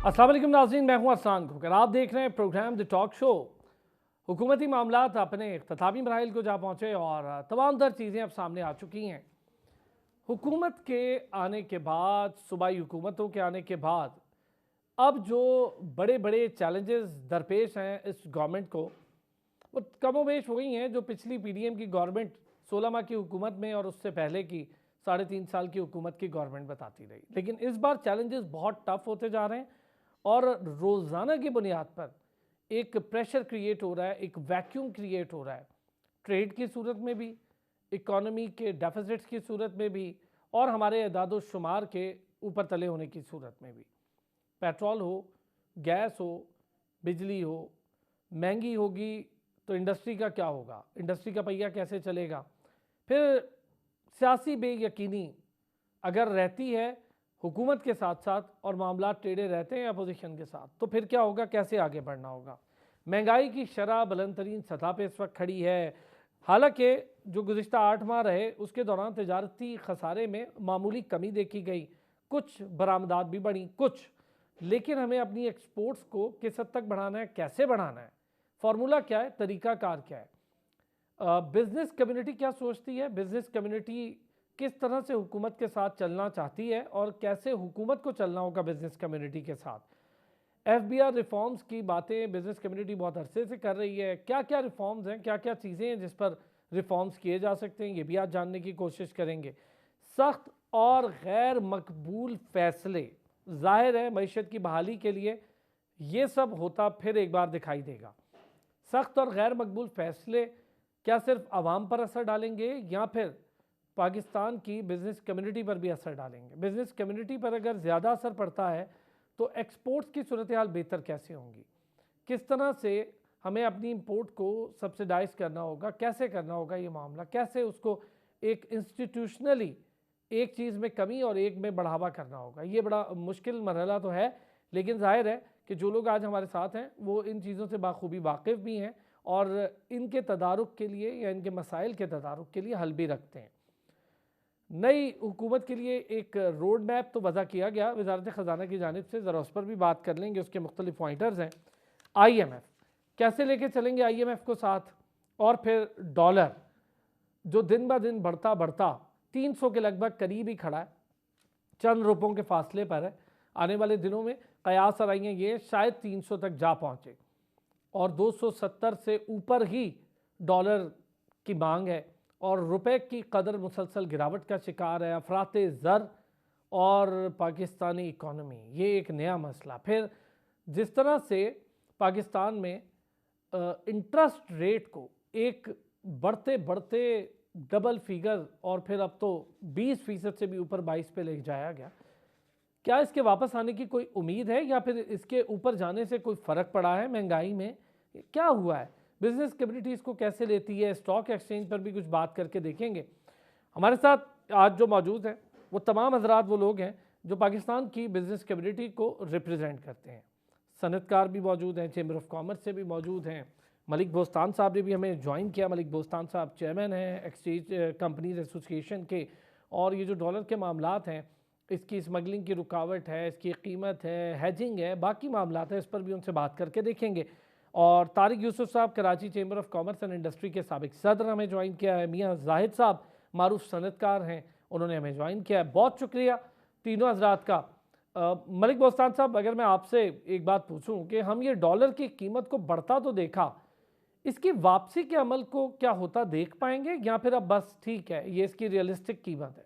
अस्सलाम वालेकुम नाज़रीन, मैं हूं अरसान खोकर। आप देख रहे हैं प्रोग्राम द टॉक शो। हुकूमती मामलात अपने इख्तितामी मराहिल को जा पहुँचे और तमाम तर चीज़ें अब सामने आ चुकी हैं। हुकूमत के आने के बाद, सूबाई हुकूमतों के आने के बाद, अब जो बड़े बड़े चैलेंजेस दरपेश हैं इस गवर्नमेंट को, वो कमोबेश वही हैं जो पिछली पीडीएम की गवर्नमेंट 16 माह की हुकूमत में और उससे पहले की 3.5 साल की हुकूमत की गवर्नमेंट बताती रही। लेकिन इस बार चैलेंजेस बहुत टफ होते जा रहे हैं और रोज़ाना की बुनियाद पर एक प्रेशर क्रिएट हो रहा है, एक वैक्यूम क्रिएट हो रहा है, ट्रेड की सूरत में भी, इकोनॉमी के डेफिसिट्स की सूरत में भी और हमारे एदाद शुमार के ऊपर तले होने की सूरत में भी। पेट्रोल हो, गैस हो, बिजली हो, महंगी होगी तो इंडस्ट्री का क्या होगा, इंडस्ट्री का पहिया कैसे चलेगा। फिर सियासी बेयकीनी अगर रहती है हुकूमत के साथ साथ और मामला टेढ़े रहते हैं अपोजिशन के साथ, तो फिर क्या होगा, कैसे आगे बढ़ना होगा। महंगाई की शरह बुलंद तरीन सतह पर इस वक्त खड़ी है। हालांकि जो गुज़िश्ता 8 माह रहे उसके दौरान तजारती खसारे में मामूली कमी देखी गई, कुछ बरामदात भी बढ़ी कुछ, लेकिन हमें अपनी एक्सपोर्ट्स को किस हद तक बढ़ाना है, कैसे बढ़ाना है, फार्मूला क्या है, तरीक़ाकार क्या है। बिज़नेस कम्युनिटी क्या सोचती है, बिज़नेस कम्युनिटी किस तरह से हुकूमत के साथ चलना चाहती है और कैसे हुकूमत को चलना होगा बिज़नेस कम्युनिटी के साथ। एफबीआर रिफॉर्म्स की बातें बिज़नेस कम्युनिटी बहुत अरसे से कर रही है। क्या क्या रिफॉर्म्स हैं, क्या क्या चीज़ें हैं जिस पर रिफॉर्म्स किए जा सकते हैं, ये भी आज जानने की कोशिश करेंगे। सख्त और गैर मकबूल फैसले, जाहिर है मईशत की बहाली के लिए ये सब होता फिर एक बार दिखाई देगा। सख्त और गैर मकबूल फैसले क्या सिर्फ आवाम पर असर डालेंगे या फिर पाकिस्तान की बिज़नेस कम्युनिटी पर भी असर डालेंगे। बिज़नेस कम्युनिटी पर अगर ज़्यादा असर पड़ता है तो एक्सपोर्ट्स की सूरत हाल बेहतर कैसे होंगी, किस तरह से हमें अपनी इंपोर्ट को सब्सिडाइज करना होगा, कैसे करना होगा ये मामला, कैसे उसको एक इंस्टीट्यूशनली एक चीज़ में कमी और एक में बढ़ावा करना होगा। ये बड़ा मुश्किल मरहला तो है, लेकिन जाहिर है कि जो लोग आज हमारे साथ हैं वो इन चीज़ों से बाखूबी वाकिफ़ भी हैं और इनके तदारुक के लिए या इनके मसाइल के तदारुक के लिए हल भी रखते हैं। नई हुकूमत के लिए एक रोड मैप तो वज़ा किया गया वज़ारत ख़जाना की जानिब से, ज़रा उस पर भी बात कर लेंगे। उसके मुख्तलिफ पॉइंटर्स हैं। IMF कैसे लेके चलेंगे IMF को साथ, और फिर डॉलर जो दिन ब दिन बढ़ता बढ़ता 300 के लगभग करीब ही खड़ा है, चंद रुपयों के फासले पर है। आने वाले दिनों में कयास आराइयाँ ये शायद 300 तक जा पहुँचे और 270 से ऊपर ही डॉलर की मांग है और रुपए की कदर मुसलसल गिरावट का शिकार है। अफराते ज़र और पाकिस्तानी इकॉनमी, ये एक नया मसला। फिर जिस तरह से पाकिस्तान में इंटरेस्ट रेट को एक बढ़ते बढ़ते डबल फिगर और फिर अब तो 20% से भी ऊपर 22 पे ले जाया गया, क्या इसके वापस आने की कोई उम्मीद है या फिर इसके ऊपर जाने से कोई फ़र्क पड़ा है महंगाई में, क्या हुआ है, बिज़नेस कम्युनिटी इसको कैसे लेती है। स्टॉक एक्सचेंज पर भी कुछ बात करके देखेंगे। हमारे साथ आज जो मौजूद हैं वो तमाम हजरात वो लोग हैं जो पाकिस्तान की बिज़नेस कम्युनिटी को रिप्रेजेंट करते हैं। सनतकार भी मौजूद हैं, चेंबर ऑफ कॉमर्स से भी मौजूद हैं। मलिक बोस्तान साहब ने भी हमें ज्वाइन किया। मलिक बोस्तान साहब चेयरमैन हैं एक्सचेंज कंपनीज एसोसिएशन के। और ये जो डॉलर के मामलात हैं, इसकी स्मगलिंग की रुकावट है, इसकी कीमत है, हैजिंग है, बाकी मामलात है, इस पर भी उनसे बात करके देखेंगे। और तारिक यूसुफ साहब Karachi chamber of commerce and industry के साबिक सदर हमें ज्वाइन किया है। मियाँ जाहिद साहब मारूफ सनतकार हैं, उन्होंने हमें ज्वाइन किया है। बहुत शुक्रिया तीनों हजरात का। मलिक बोस्तान साहब, अगर मैं आपसे एक बात पूछूं कि हम ये डॉलर की कीमत को बढ़ता तो देखा, इसकी वापसी के अमल को क्या होता देख पाएंगे या फिर अब बस ठीक है ये इसकी रियलिस्टिक कीमत है?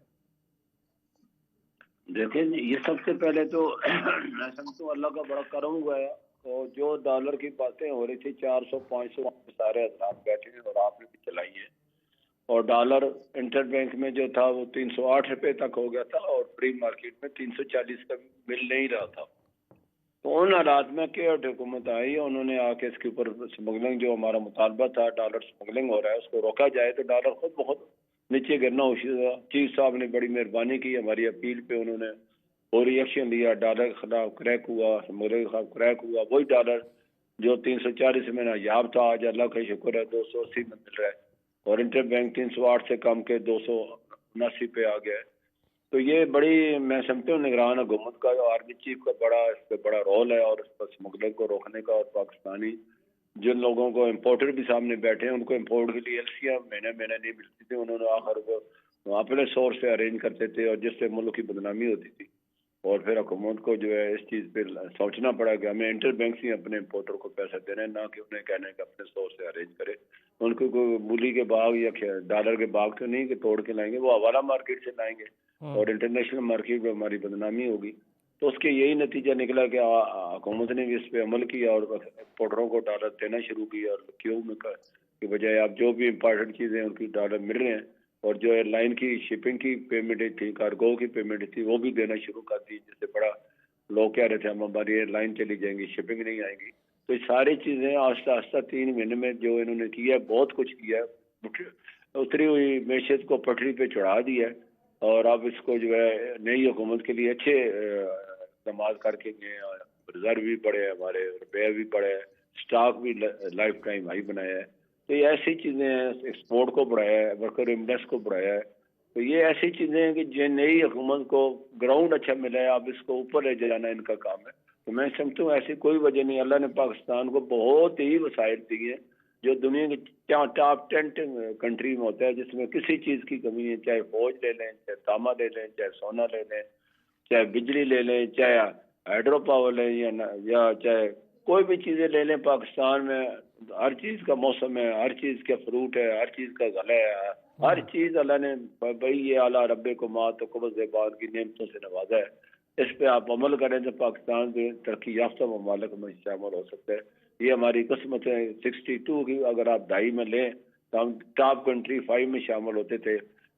देखिए ये सबसे पहले तो मैं समझता हूँ अल्लाह का बड़ा करम हुआ है। और जो डॉलर की बातें हो रही थी 400-500 सारे हजरात बैठे हैं और आपने भी चलाई है। और डॉलर इंटर बैंक में जो था वो 308 रुपये तक हो गया था और फ्री मार्केट में 340 का मिल नहीं रहा था। तो उन हालात में केयर हुकूमत आई, उन्होंने आके इसके ऊपर स्मगलिंग, जो हमारा मुतालबा था डॉलर स्मगलिंग हो रहा है उसको रोका जाए तो डॉलर खुद बहुत नीचे गिरना हो। चीफ साहब ने बड़ी मेहरबानी की, हमारी अपील पे उन्होंने और रिएक्शन लिया, डॉलर के खिलाफ क्रैक हुआ, स्मगलिंग के खिलाफ क्रैक हुआ। वही डॉलर जो 340 में नायाब था आज अल्लाह का शुक्र है 280 में मिल रहा है। और इंटर बैंक 308 से कम के 279 पे आ गया है। तो ये बड़ी मैं समझता हूँ निगरान हुकूमत का जो आर्मी चीफ का बड़ा इस पे बड़ा रोल है, और इस पर स्मगलिंग को रोकने का। और पाकिस्तानी जिन लोगों को इम्पोर्टर भी सामने बैठे हैं, उनको इम्पोर्ट के लिए एलसियाँ महीने महीने नहीं मिलती थी, उन्होंने आखिर को अपने सोर्स से अरेंज करते थे, और जिससे मुल्क की बदनामी होती थी। और फिर हुकूमत को जो है इस चीज़ पे सोचना पड़ा कि हमें इंटर बैंक से अपने इम्पोर्टर को पैसा देना है, ना कि उन्हें कहना है कि अपने सोर्स से अरेंज करे। उनको कोई मूली के बाग या डॉलर के बाग तो नहीं कि तोड़ के लाएंगे, वो हवाला मार्केट से लाएंगे, और इंटरनेशनल मार्केट में हमारी बदनामी होगी। तो उसके यही नतीजा निकला कि हुकूमत ने भी इस पे अमल किया और एक्सपोर्टरों को डॉलर देना शुरू किया, और क्यों में के बजाय आप जो भी इम्पोर्टेंट चीज़ें उनकी डॉलर मिल रहे हैं, और जो एयरलाइन की शिपिंग की पेमेंट थी, कार्गो की पेमेंट थी, वो भी देना शुरू कर दी। जिससे बड़ा लोग कह रहे थे हम हमारी एयरलाइन चली जाएंगी, शिपिंग नहीं आएगी। तो ये सारी चीज़ें आस्ता आस्ता 3 महीने में जो इन्होंने किया है, बहुत कुछ किया है। उतरी हुई मैशत को पटरी पे चढ़ा दिया है, और अब इसको जो है नई हुकूमत के लिए अच्छे इकदाम करके गए। रिजर्व भी बढ़े हैं हमारे, रुपये भी बढ़े हैं, स्टॉक भी लाइफ टाइम हाई बनाया है। तो ये ऐसी चीज़ें हैं, एक्सपोर्ट को बढ़ाया है, वर्कर इंडेक्स को बढ़ाया है। तो ये ऐसी चीज़ें हैं कि जो नई हुकूमत को ग्राउंड अच्छा मिला है, अब इसको ऊपर ले जाना इनका काम है। तो मैं समझता हूँ ऐसी कोई वजह नहीं, अल्लाह ने पाकिस्तान को बहुत ही वसाइल दिए हैं जो दुनिया के टॉप 10 कंट्री में होता है, जिसमें किसी चीज़ की कमी है। चाहे फौज ले लें, चाहे तांबा ले लें, चाहे सोना ले लें, चाहे बिजली ले लें, चाहे हाइड्रो पावर लें, या चाहे कोई भी चीज़ें ले लें, पाकिस्तान में हर चीज़ का मौसम है, हर चीज़ का फ्रूट है, हर चीज़ का गला है, हर चीज़ अल्लाह ने भाई ये आला रब्बे को मात तो कब्ज़ बाद की नेमतों से नवाजा है। इस पे आप अमल करें तो पाकिस्तान भी तरक्की याफ्ता ममालिक में शामिल हो सकता है। ये हमारी किस्मत है। 62 की अगर आप दहाई में लें तो हम टॉप कंट्री 5 में शामिल होते थे।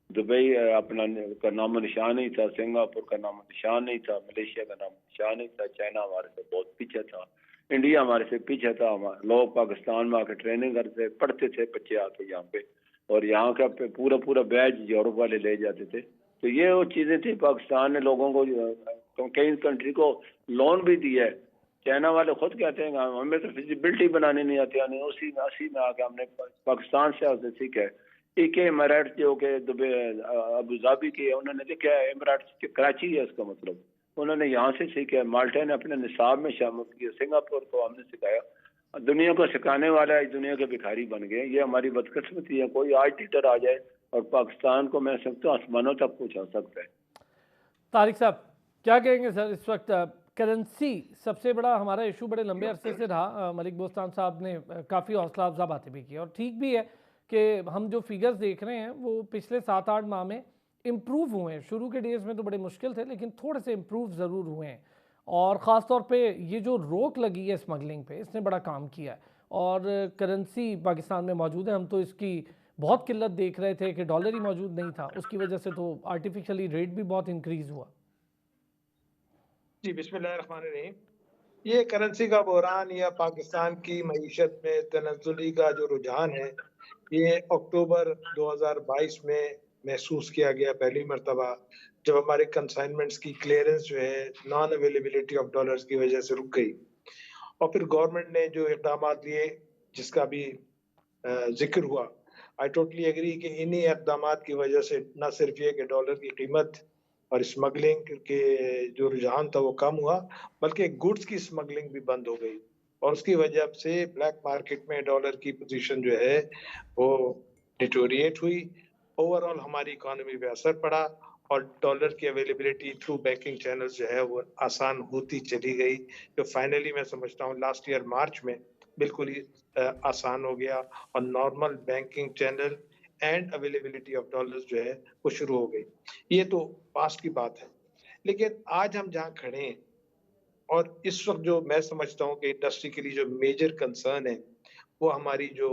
दुबई अपना का नाम निशान नहीं था, सिंगापुर का नाम निशान नहीं था, मलेशिया का नाम निशान नहीं था, चाइना हमारे से बहुत पीछे था, इंडिया हमारे से पीछे था। लोग पाकिस्तान में आकर ट्रेनिंग करते पढ़ते थे बच्चे आके यहाँ पे, और यहाँ का पूरा पूरा बैच यूरोप वाले ले जाते थे। तो ये वो चीज़ें थी। पाकिस्तान ने लोगों को कई कंट्री को लोन भी दिया है। चाइना वाले खुद कहते हैं हमें तो फिजिबिलिटी बनानी नहीं आती, यानी उसी अस्सी में आके हमने पाकिस्तान से आपसे सीखा है। एक एमरात जो के दुबई अबू धाबी के, उन्होंने लिखा है एमरात कराची है उसका मतलब, उन्होंने यहाँ से सीखा है। माल्टा ने अपने निसाब में शामिल किया, सिंगापुर को हमने सिखाया। दुनिया को सिखाने वाला है, दुनिया के भिखारी बन गए। ये हमारी बदकिस्मती है। कोई आज टीचर आ जाए और पाकिस्तान को मैं समझता हूँ आसमानों तक पहुँचा सकता है। तारिक साहब क्या कहेंगे सर, इस वक्त करेंसी सबसे बड़ा हमारा इशू बड़े लंबे अरसे से रहा। मलिक बोस्तान साहब ने काफ़ी हौसला अफजा बातें भी की, और ठीक भी है कि हम जो फिगर्स देख रहे हैं वो पिछले 7-8 माह में इम्प्रूव हुए हैं। शुरू के डेज में तो बड़े मुश्किल थे, लेकिन थोड़े से इम्प्रूव ज़रूर हुए हैं। और ख़ास तौर पे ये जो रोक लगी है स्मगलिंग पे, इसने बड़ा काम किया है। और करेंसी पाकिस्तान में मौजूद है। हम तो इसकी बहुत किल्लत देख रहे थे कि डॉलर ही मौजूद नहीं था, उसकी वजह से तो आर्टिफिशियली रेट भी बहुत इंक्रीज़ हुआ। जी बिस्मिल्लाहिर्रहमानिर्रहीम। ये करेंसी का बहरान या पाकिस्तान की मईशत में तनज़्ज़ुली का जो रुझान है, ये अक्टूबर 2022 में महसूस किया गया पहली मरतबा, जब हमारे कंसाइनमेंट्स की क्लियरेंस जो है नॉन अवेलेबिलिटी ऑफ डॉलर्स की वजह से रुक गई। और फिर गवर्नमेंट ने जो इक़दाम लिए, जिसका भी जिक्र हुआ, आई टोटली एग्री कि इन्हीं इक़दाम की वजह से न सिर्फ ये कि डॉलर की कीमत और स्मगलिंग के जो रुझान था वो कम हुआ, बल्कि गुड्स की स्मगलिंग भी बंद हो गई। और उसकी वजह से ब्लैक मार्केट में डॉलर की पोजीशन जो है वो डिटोरिएट हुई। ओवरऑल हमारी इकोनॉमी पे असर पड़ा, और डॉलर की अवेलेबिलिटी थ्रू बैंकिंग चैनल्स जो है वो आसान होती चली गई, जो फाइनली मैं समझता हूँ लास्ट ईयर मार्च में बिल्कुल ही आसान हो गया, और normal banking channel and availability of dollars जो है वो शुरू हो गई। ये तो पास्ट की बात है। लेकिन आज हम जहाँ खड़े हैं, और इस वक्त जो मैं समझता हूँ कि इंडस्ट्री के लिए जो मेजर कंसर्न है, वो हमारी जो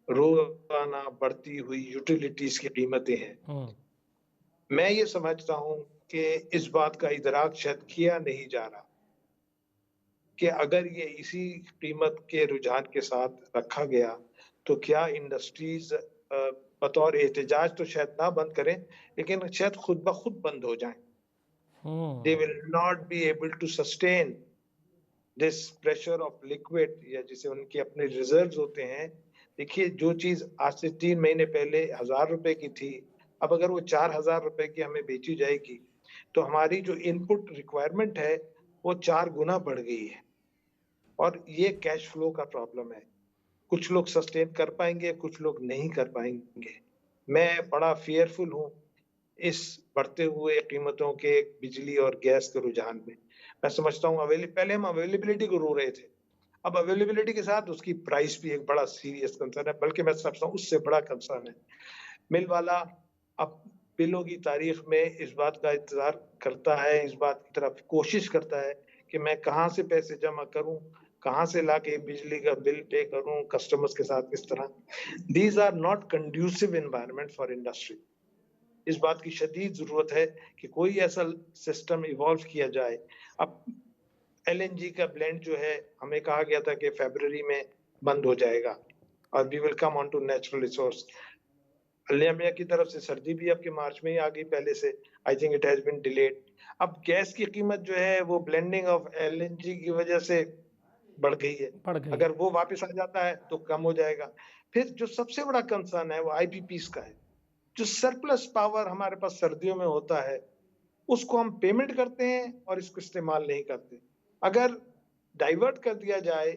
रोजाना बढ़ती हुई यूटिलिटीज की कीमतें हैं। मैं ये समझता हूँ कि इस बात का इदराक शायद किया नहीं जा रहा कि अगर ये इसी कीमत के रुझान के साथ रखा गया तो क्या इंडस्ट्रीज बतौर एहतजाज तो शायद ना बंद करें, लेकिन शायद खुद ब खुद बंद हो जाएं। They will not be able to sustain this pressure of liquid, या जिसे उनके अपने रिजर्व्स होते हैं। देखिए, जो चीज आज से 3 महीने पहले 1000 रुपए की थी, अब अगर वो 4,000 रुपए की हमें बेची जाएगी, तो हमारी जो इनपुट रिक्वायरमेंट है, वो 4 गुना बढ़ गई है और ये कैश फ्लो का प्रॉब्लम है। कुछ लोग सस्टेन कर पाएँगे, कुछ लोग नहीं कर पाएँगे। मैं बड़ा फ़ियरफुल हूँ इस बढ़ते हुए कीमतों के बिजली और गैस के रुझान में। मैं समझता हूँ पहले हम अवेलेबिलिटी को रो रहे थे। अब अवेलेबिलिटी के साथ उसकी प्राइस भी एक बड़ा सीरियस कंसर्न है, बल्कि मैं समझता हूँ उससे बड़ा कंसर्न है। मिल वाला अब बिलों की तारीख में इस बात का इंतज़ार करता है, इस बात की तरफ कोशिश करता है कि मैं कहाँ से पैसे जमा करूँ, कहाँ से लाके बिजली का बिल पे करूँ, कस्टमर्स के साथ किस तरह। These are not conducive environment for industry. इस बात की शदीद ज़रूरत है कि कोई ऐसा सिस्टम इवॉल्व किया जाए। अब एलएनजी का ब्लेंड जो है, हमें कहा गया था कि फ़रवरी में बंद हो जाएगा और we will come on to natural resource. अल्लाह मियाँ की तरफ से सर्दी भी आपके मार्च में ही आ गई पहले से। I think it has been delayed. अब गैस की कीमत जो है वो ब्लेंडिंग ऑफ एलएनजी की वजह से बढ़ गई है। बढ़ गई। अगर वो वापस आ जाता है तो कम हो जाएगा। फिर जो सबसे बड़ा कंसर्न है वो आईपीपीज़ का है। जो सरप्लस पावर हमारे पास सर्दियों में होता है, उसको हम पेमेंट करते हैं और इसको इस्तेमाल नहीं करते। अगर डाइवर्ट कर दिया जाए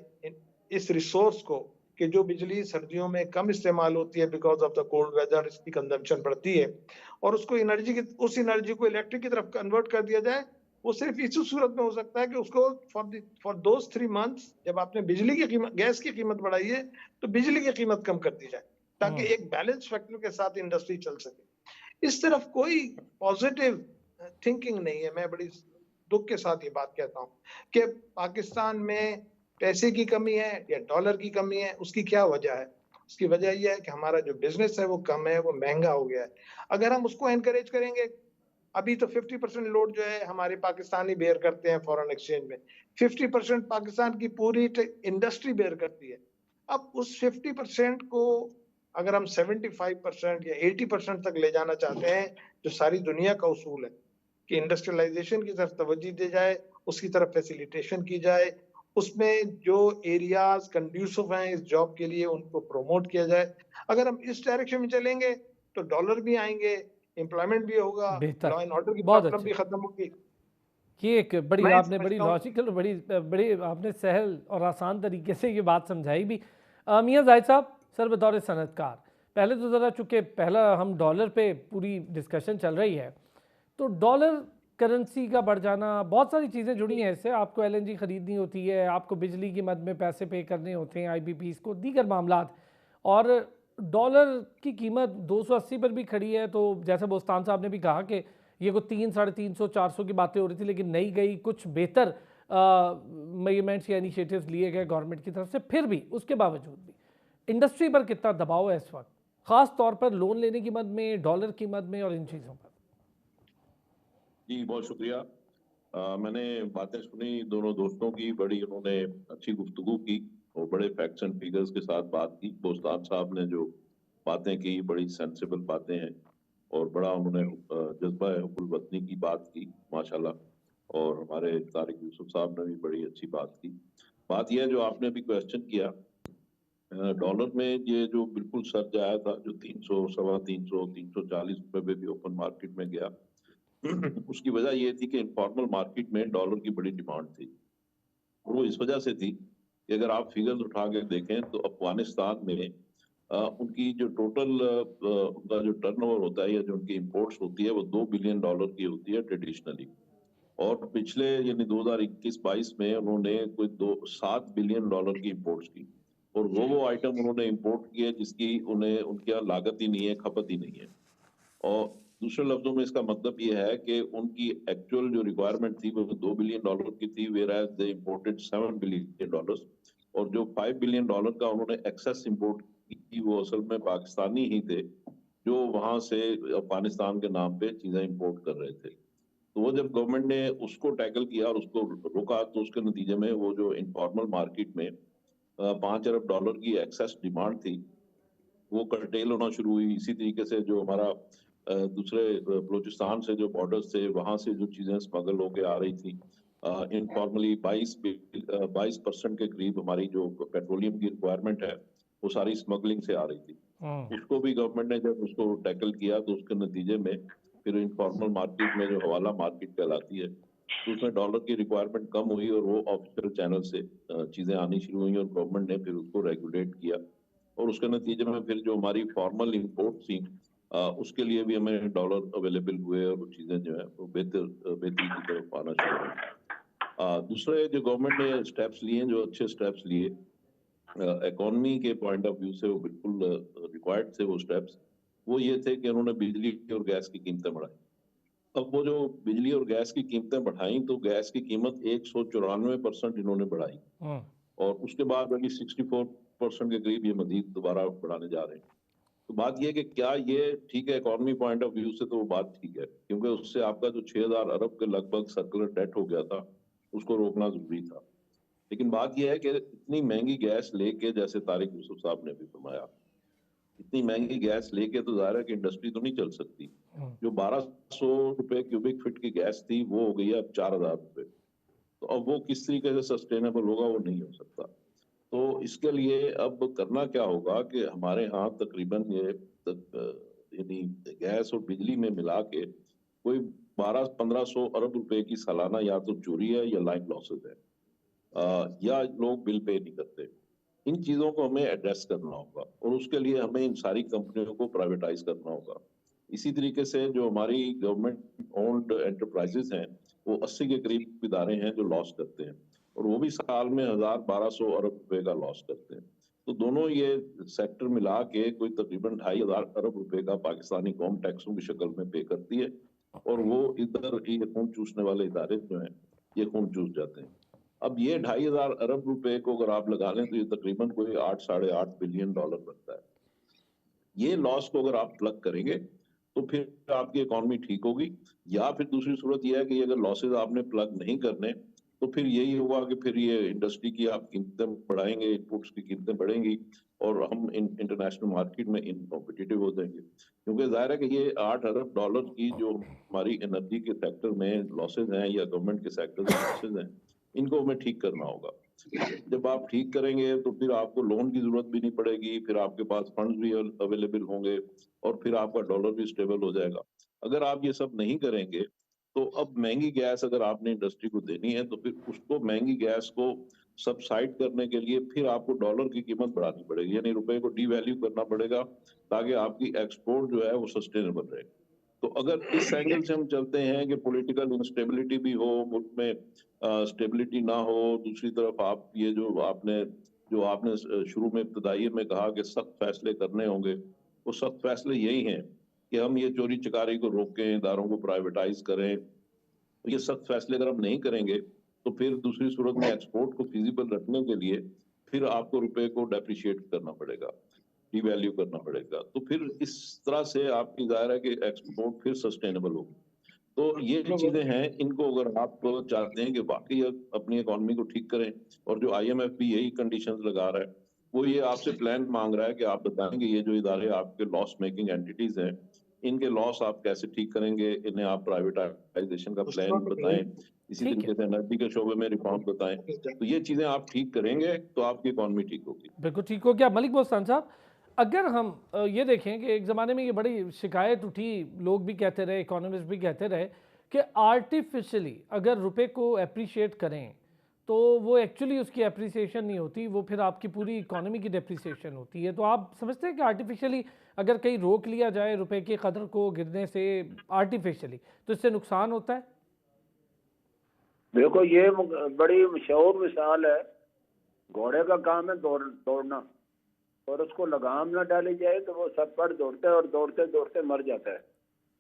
इस रिसोर्स को कि जो बिजली सर्दियों में कम इस्तेमाल होती है because of the cold weather, इसकी कंजम्पशन बढ़ती है और उस एनर्जी को इलेक्ट्रिक की तरफ कन्वर्ट कर दिया जाए, वो सिर्फ इसी सूरत में हो सकता है कि उसको फॉर दोज़ 3 मंथ्स जब आपने गैस की कीमत बढ़ाई है, तो बिजली की कीमत कम कर दी जाए, ताकि एक बैलेंस फैक्टर के साथ इंडस्ट्री चल सके। इस तरफ कोई पॉजिटिव थिंकिंग नहीं है। मैं बड़ी दुख के साथ ये बात कहता हूँ कि पाकिस्तान में पैसे की कमी है या डॉलर की कमी है, उसकी क्या वजह है? उसकी वजह ये है कि हमारा जो बिजनेस है वो कम है, वो महंगा हो गया है। अगर हम उसको एनकरेज करेंगे, अभी तो 50% लोड जो है हमारे पाकिस्तानी बेयर करते हैं फॉरेन एक्सचेंज में। 50% पाकिस्तान की पूरी इंडस्ट्री बेयर करती है। अब उस 50% को अगर हम 75% या 80% तक ले जाना चाहते हैं, जो सारी दुनिया का उसूल है कि इंडस्ट्रियलाइजेशन की तरफ तवज्जो दी जाए, उसकी तरफ फैसिलिटेशन की जाए, उसमें जो एरियाज़ कंड्यूसिव हैं इस जॉब के लिए उनको प्रमोट किया जाए। अगर हम इस डायरेक्शन में चलेंगे, तो डॉलर भी आएँगे, एम्प्लॉयमेंट भी होगा, बेहतर। लॉ एंड ऑर्डर की बहुत प्रॉब्लम अच्छे। भी खत्म होगी। ये एक बड़ी मैं आपने बड़ी समझता हूँ लॉजिकल और बड़ी आपने सहल और आसान तरीके से ये बात समझाई भी। मियां जाहिद साहब, सर बतौर सनतकार, पहले तो ज़रा चूँकि पहला हम डॉलर पे पूरी डिस्कशन चल रही है, तो डॉलर करेंसी का बढ़ जाना, बहुत सारी चीज़ें जुड़ी हैं इससे। आपको एलएनजी ख़रीदनी होती है, आपको बिजली की मद में पैसे पे करने होते हैं आईबीपीज़ को, दीगर मामलात। और डॉलर की कीमत 280 पर भी खड़ी है, तो जैसे बोस्तान साहब ने भी कहा कि ये को 300, 350, 400 की बातें हो रही थी, लेकिन नहीं गई। कुछ बेहतर मेजरमेंट्स या इनिशिएटिव्स लिए गए गवर्नमेंट की तरफ से, फिर भी उसके बावजूद भी इंडस्ट्री पर कितना दबाव है इस वक्त, ख़ास तौर पर लोन लेने की मद में, डॉलर की मद में और इन चीज़ों पर? जी बहुत शुक्रिया। मैंने बातें सुनी दोनों दोस्तों की, बड़ी उन्होंने अच्छी गुफ्तगू की और बड़े फैक्ट्स एंड फिगर्स के साथ बात की। बोस्तान साहब ने जो बातें की बड़ी सेंसिबल बातें हैं और बड़ा उन्होंने जज्बा हुब्बुल वतनी की बात की माशाल्लाह। और हमारे तारिक यूसुफ साहब ने भी बड़ी अच्छी बात की। बात यह है जो आपने भी क्वेश्चन किया, डॉलर में ये जो बिल्कुल सर्ज आया था, जो 300, सवा 300, 340 रुपए पे भी ओपन मार्केट में गया, उसकी वजह ये थी कि इनफॉर्मल मार्केट में डॉलर की बड़ी डिमांड थी। और वो इस वजह से थी कि अगर आप फिगर्स उठा के देखें तो अफगानिस्तान में उनकी जो टोटल उनका जो टर्नओवर होता है या जो उनकी इंपोर्ट्स होती है वो $2 बिलियन की होती है ट्रेडिशनली। और पिछले यानी 2021-22 में उन्होंने कोई 7 बिलियन डॉलर की इंपोर्ट्स की। और वो आइटम उन्होंने इंपोर्ट किए जिसकी उन्हें उनकी यहाँ लागत ही नहीं है, खपत ही नहीं है। और दूसरे लफ्जों में इसका मतलब ये है कि उनकी एक्चुअल जो रिक्वायरमेंट थी वो $2 बिलियन की थी, whereas they imported $7 billion. और जो $5 बिलियन का उन्होंने एक्सेस इंपोर्ट की वो असल में पाकिस्तानी ही थे जो वहां से अफगानिस्तान के नाम पे चीजें इंपोर्ट कर रहे थे। तो वो जब गवर्नमेंट ने उसको टैकल किया और उसको रोका तो उसके नतीजे में वो जो इनफॉर्मल मार्केट में $5 अरब की एक्सेस डिमांड थी वो कर्टेल होना शुरू हुई। इसी तरीके से जो हमारा दूसरे बलूचिस्तान से जो बॉर्डर्स थे वहां से जो चीजें स्मगल होके आ रही थी, इनफॉर्मली 22% के करीब हमारी जो पेट्रोलियम की रिक्वायरमेंट है वो सारी स्मगलिंग से आ रही थी। उसको भी गवर्नमेंट ने जब उसको टैकल किया तो उसके नतीजे में फिर इनफॉर्मल मार्केट में जो हवाला मार्केट कहलाती है तो उसमें डॉलर की रिक्वायरमेंट कम हुई और वो ऑफिशियल चैनल से चीजें आनी शुरू हुई और गवर्नमेंट ने फिर उसको रेगुलेट किया और उसके नतीजे में फिर जो हमारी फॉर्मल इंपोर्ट थी उसके लिए भी हमें डॉलर अवेलेबल हुए और वो चीजें जो है वो बेहतरी की तरफ आना शुरू हुई। दूसरे जो गवर्नमेंट ने स्टेप्स लिए जो अच्छे स्टेप्स लिए इकोनॉमी के पॉइंट ऑफ व्यू से वो बिल्कुल रिक्वायर्ड थे वो स्टेप्स। वो ये थे कि उन्होंने बिजली और गैस की कीमतें बढ़ाई। अब वो जो बिजली और गैस की कीमतें बढ़ाई तो गैस की कीमत 194% इन्होंने बढ़ाई और उसके बाद अभी 64% के करीब ये मजीद दोबारा बढ़ाने जा रहे हैं। तो बात ये कि क्या ये ठीक है इकोनॉमी पॉइंट ऑफ व्यू से तो वो बात ठीक है क्योंकि उससे आपका जो 6000 अरब के लगभग सर्कुलर डेट हो गया था उसको रोकना जरूरी था। लेकिन बात यह है कि इतनी महंगी गैस लेके जैसे तारिक यूसुफ साहब ने भी फरमाया इतनी महंगी गैस लेके तो जाहिर है कि इंडस्ट्री तो नहीं चल सकती। जो 1200 रुपए क्यूबिक फीट की गैस थी वो हो गई है अब 4000 रुपए। तो अब वो किस तरीके से सस्टेनेबल होगा वो नहीं हो सकता। तो इसके लिए अब करना क्या होगा कि हमारे यहाँ तकरीबन ये यानी गैस और बिजली में मिला के कोई 1200-1500 अरब रुपए की सालाना या तो चोरी है या लाइन लॉसेस है या लोग बिल पे नहीं करते। इन चीजों को हमें एड्रेस करना होगा और उसके लिए हमें इन सारी कंपनियों को प्राइवेटाइज करना होगा। इसी तरीके से जो हमारी गवर्नमेंट ओन्ड एंटरप्राइजेस हैं वो 80 के करीब इदारे हैं जो लॉस करते हैं और वो भी साल में 1000-1200 अरब रुपए का लॉस करते हैं। तो दोनों ये सेक्टर मिला के कोई तकरीबन 2500 अरब रुपए का पाकिस्तानी कौम टैक्सों की शक्ल में पे करती है और वो इधर ये खून चूसने वाले इदारे जो हैं ये खून चूस जाते हैं। अब ये 2500 अरब रुपए को अगर आप लगा लें तो ये तकरीबन कोई 8-8.5 बिलियन डॉलर बनता है। ये लॉस को अगर आप प्लग करेंगे तो फिर आपकी इकोनॉमी ठीक होगी या फिर दूसरी सूरत यह है कि अगर लॉसेज आपने प्लग नहीं करने तो फिर यही होगा कि फिर ये इंडस्ट्री की आप कीमतें बढ़ाएंगे इनपुट्स की कीमतें बढ़ेंगी और हम इंटरनेशनल मार्केट में इनकॉम्पिटिटिव हो जाएंगे क्योंकि जाहिर है कि ये 8 अरब डॉलर की जो हमारी एनर्जी के सेक्टर में लॉसेज हैं या गवर्नमेंट के सेक्टर में लॉसेज हैं इनको हमें ठीक करना होगा। जब आप ठीक करेंगे तो फिर आपको लोन की जरूरत भी नहीं पड़ेगी फिर आपके पास फंड्स भी अवेलेबल होंगे और फिर आपका डॉलर भी स्टेबल हो जाएगा। अगर आप ये सब नहीं करेंगे तो अब महंगी गैस अगर आपने इंडस्ट्री को देनी है तो फिर उसको महंगी गैस को सबसाइड करने के लिए फिर आपको डॉलर की कीमत बढ़ानी पड़ेगी यानी रुपए को डीवैल्यू करना पड़ेगा ताकि आपकी एक्सपोर्ट जो है वो सस्टेनेबल रहे। तो अगर इस एंगल से हम चलते हैं कि पॉलिटिकल इंस्टेबिलिटी भी हो मुल्क में स्टेबिलिटी ना हो दूसरी तरफ आप ये जो आपने शुरू में इब्तदाई में कहा कि सख्त फैसले करने होंगे वो सख्त फैसले यही हैं कि हम ये चोरी चकारी को रोकें इदारों को प्राइवेटाइज करें। तो ये सख्त फैसले अगर हम नहीं करेंगे तो फिर दूसरी सूरत में एक्सपोर्ट को फिजिबल रखने के लिए फिर आपको रुपए को डेप्रिशिएट करना पड़ेगा डिवैल्यू करना पड़ेगा। तो फिर इस तरह से आपकी जाहिर है कि एक्सपोर्ट फिर सस्टेनेबल होगी। तो ये चीजें हैं इनको अगर आप चाहते हैं कि वाकई अपनी इकोनॉमी को ठीक करें और जो IMF भी यही कंडीशंस लगा रहा है वो ये आपसे प्लान मांग रहा है कि आप बताएंगे ये जो इदारे आपके लॉस मेकिंग एंटिटीज हैं इनके लॉस आप कैसे ठीक करेंगे इन्हें आप प्राइवेटाइजेशन का प्लान बताएं इसी ठीक तरीके है से एनर्जी के शोबे में रिफॉर्म बताएं। तो ये चीजें आप ठीक करेंगे तो आपकी इकोनॉमी ठीक होगी। बिल्कुल ठीक हो गया। मलिक बोस्तान साहब अगर हम ये देखें कि एक ज़माने में ये बड़ी शिकायत उठी लोग भी कहते रहे इकोनॉमिस्ट भी कहते रहे कि आर्टिफिशियली अगर रुपए को अप्रिशिएट करें तो वो एक्चुअली उसकी अप्रिसिएशन नहीं होती वो फिर आपकी पूरी इकोनॉमी की डेप्रिसिएशन होती है। तो आप समझते हैं कि आर्टिफिशियली अगर कहीं रोक लिया जाए रुपए की कदर को गिरने से आर्टिफिशियली तो इससे नुकसान होता है? देखो ये बड़ी मशहूर मिसाल है। घोड़े का काम है दौड़ना और उसको लगाम ना डाली जाए तो वो सब पर दौड़ते है और दौड़ते दौड़ते मर जाता है।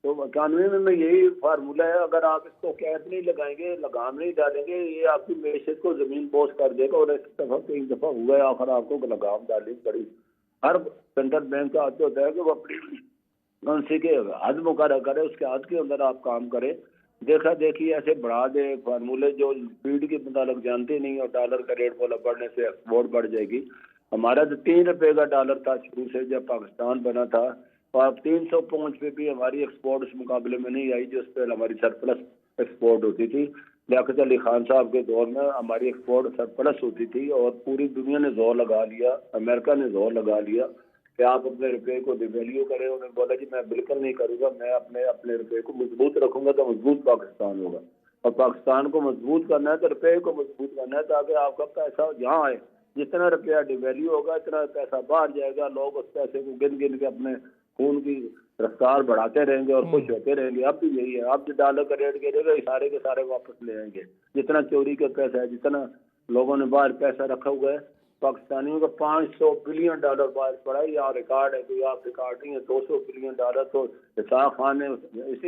तो इकॉनमी में यही फार्मूला है अगर आप इसको कैद नहीं लगाएंगे लगाम नहीं डालेंगे ये आपकी मैशत को जमीन बोझ कर देगा। और एक दफा हुआ है आखिर आपको लगाम डालनी पड़ी। हर सेंट्रल बैंक का आदत होता है कि वो अपनी करेंसी के हद मुकर्रर करे उसके हद के अंदर आप काम करें। देखा देखी ऐसे बढ़ा दे फार्मूले जो स्पीड के मुताबिक जानते नहीं और डॉलर का रेट बोला बढ़ने से एक्सपोर्ट बढ़ जाएगी। हमारा जो 3 रुपए का डॉलर था शुरू से जब पाकिस्तान बना था तो अब 305 पे भी हमारी एक्सपोर्ट उस मुकाबले में नहीं आई जिस पर हमारी सरप्लस एक्सपोर्ट होती थी। लियाकत अली खान साहब के दौर में हमारी एक्सपोर्ट सरप्लस होती थी और पूरी दुनिया ने जोर लगा लिया अमेरिका ने जोर लगा लिया कि आप अपने रुपये को डिवैल्यू करें। उन्होंने बोला जी मैं बिल्कुल नहीं करूँगा, मैं अपने अपने रुपये को मजबूत रखूंगा तो मजबूत पाकिस्तान होगा। और पाकिस्तान को मजबूत करना है तो रुपये को मजबूत करना है, ताकि आपका पैसा यहाँ आए। जितना रुपया डिवैल्यू होगा इतना पैसा बाहर जाएगा, लोग उस पैसे को गिन गिन के अपने खून की रफ्तार बढ़ाते रहेंगे और खुश होते रहेंगे। अब भी यही है, अब जो डॉलर का रेट गिरेगा ये सारे के सारे वापस ले आएंगे। जितना चोरी का पैसा है, जितना लोगों ने बाहर पैसा रखा हुआ है, पाकिस्तानियों का $500 बिलियन बाहर पड़ा है। यहाँ रिकॉर्ड है, कोई आप रिकॉर्ड नहीं है। $200 बिलियन तो इसाक खान ने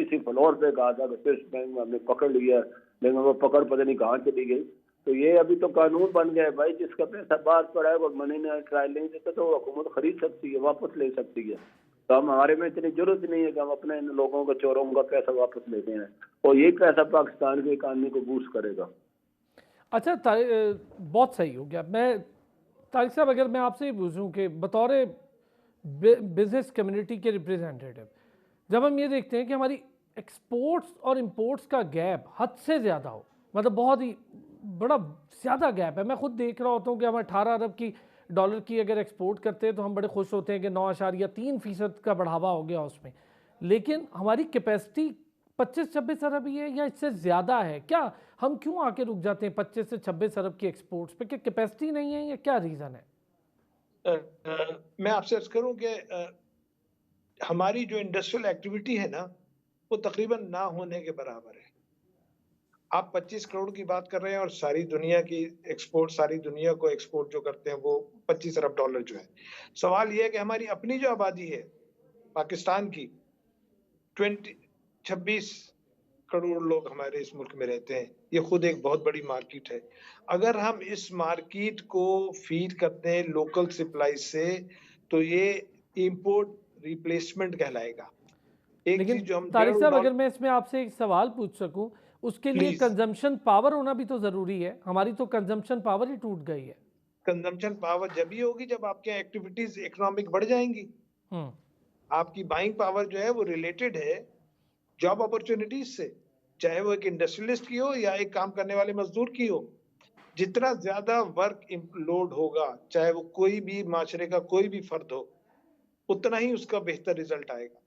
इसी फ्लोर पे कहा था कि स्विस बैंक में हमने पकड़ लिया, लेकिन वो पकड़ पता नहीं कहाँ चली गई। तो ये अभी तो कानून बन गया है भाई, जिसका पैसा बाहर पड़ा है वो मनी ने ट्रायल नहीं देता तो हुकूमत खरीद सकती है, वापस ले सकती है। तो हमारे में इतनी जरूरत नहीं है कि हम अपने इन लोगों का, चोरों का पैसा वापस लेते हैं, और यही पैसा पाकिस्तान की इकानमी को बूस्ट करेगा। अच्छा बहुत सही हो गया। मैं तारिक साहब अगर मैं आपसे ही पूछूं कि बतौर बिजनेस कम्युनिटी के रिप्रेजेंटेटिव, जब हम ये देखते हैं कि हमारी एक्सपोर्ट्स और इंपोर्ट्स का गैप हद से ज़्यादा हो, मतलब बहुत ही बड़ा ज़्यादा गैप है। मैं खुद देख रहा होता हूँ कि हम 18 अरब की डॉलर की अगर एक्सपोर्ट करते हैं तो हम बड़े खुश होते हैं कि 9.3% का बढ़ावा हो गया उसमें, लेकिन हमारी कैपेसिटी 25-26 अरब ही है या इससे ज़्यादा है। क्या हम क्यों आके रुक जाते हैं 25 से 26 अरब की एक्सपोर्ट्स पे? क्या कैपेसिटी नहीं है या क्या रीज़न है? मैं आपसे अर्ज करूं कि हमारी जो इंडस्ट्रियल एक्टिविटी है ना, वो तकरीबन ना होने के बराबर है। आप 25 करोड़ की बात कर रहे हैं और सारी दुनिया की एक्सपोर्ट, सारी दुनिया को एक्सपोर्ट जो करते हैं वो 25 अरब डॉलर जो है। सवाल ये है कि हमारी अपनी जो आबादी है पाकिस्तान की, 26 करोड़ लोग हमारे इस मुल्क में रहते हैं। ये खुद एक बहुत बड़ी मार्केट है। अगर हम इस मार्केट को फीड करते हैं लोकल सप्लाई से, तो ये इंपोर्ट रिप्लेसमेंट कहलाएगा। एक लेकिन चीज जो हम तारिक साहब $1.5 अगर मैं इसमें आपसे एक सवाल पूछ सकूं, उसके लिए प्लीज, कंजम्पशन पावर होना भी तो ज़रूरी है। हमारी तो कंजम्पशन पावर ही टूट गई है। कंजम्पशन पावर जब ही होगी जब आपके एक्टिविटीज इकोनॉमिक बढ़ जाएंगी। आपकी बाइंग पावर जो है वो रिलेटेड है जॉब अपॉर्चुनिटीज से, चाहे वो एक इंडस्ट्रियलिस्ट की हो या एक काम करने वाले मजदूर की हो। जितना ज्यादा वर्क लोड होगा, चाहे वो कोई भी माशरे का कोई भी फर्द हो, उतना ही उसका बेहतर रिजल्ट आएगा।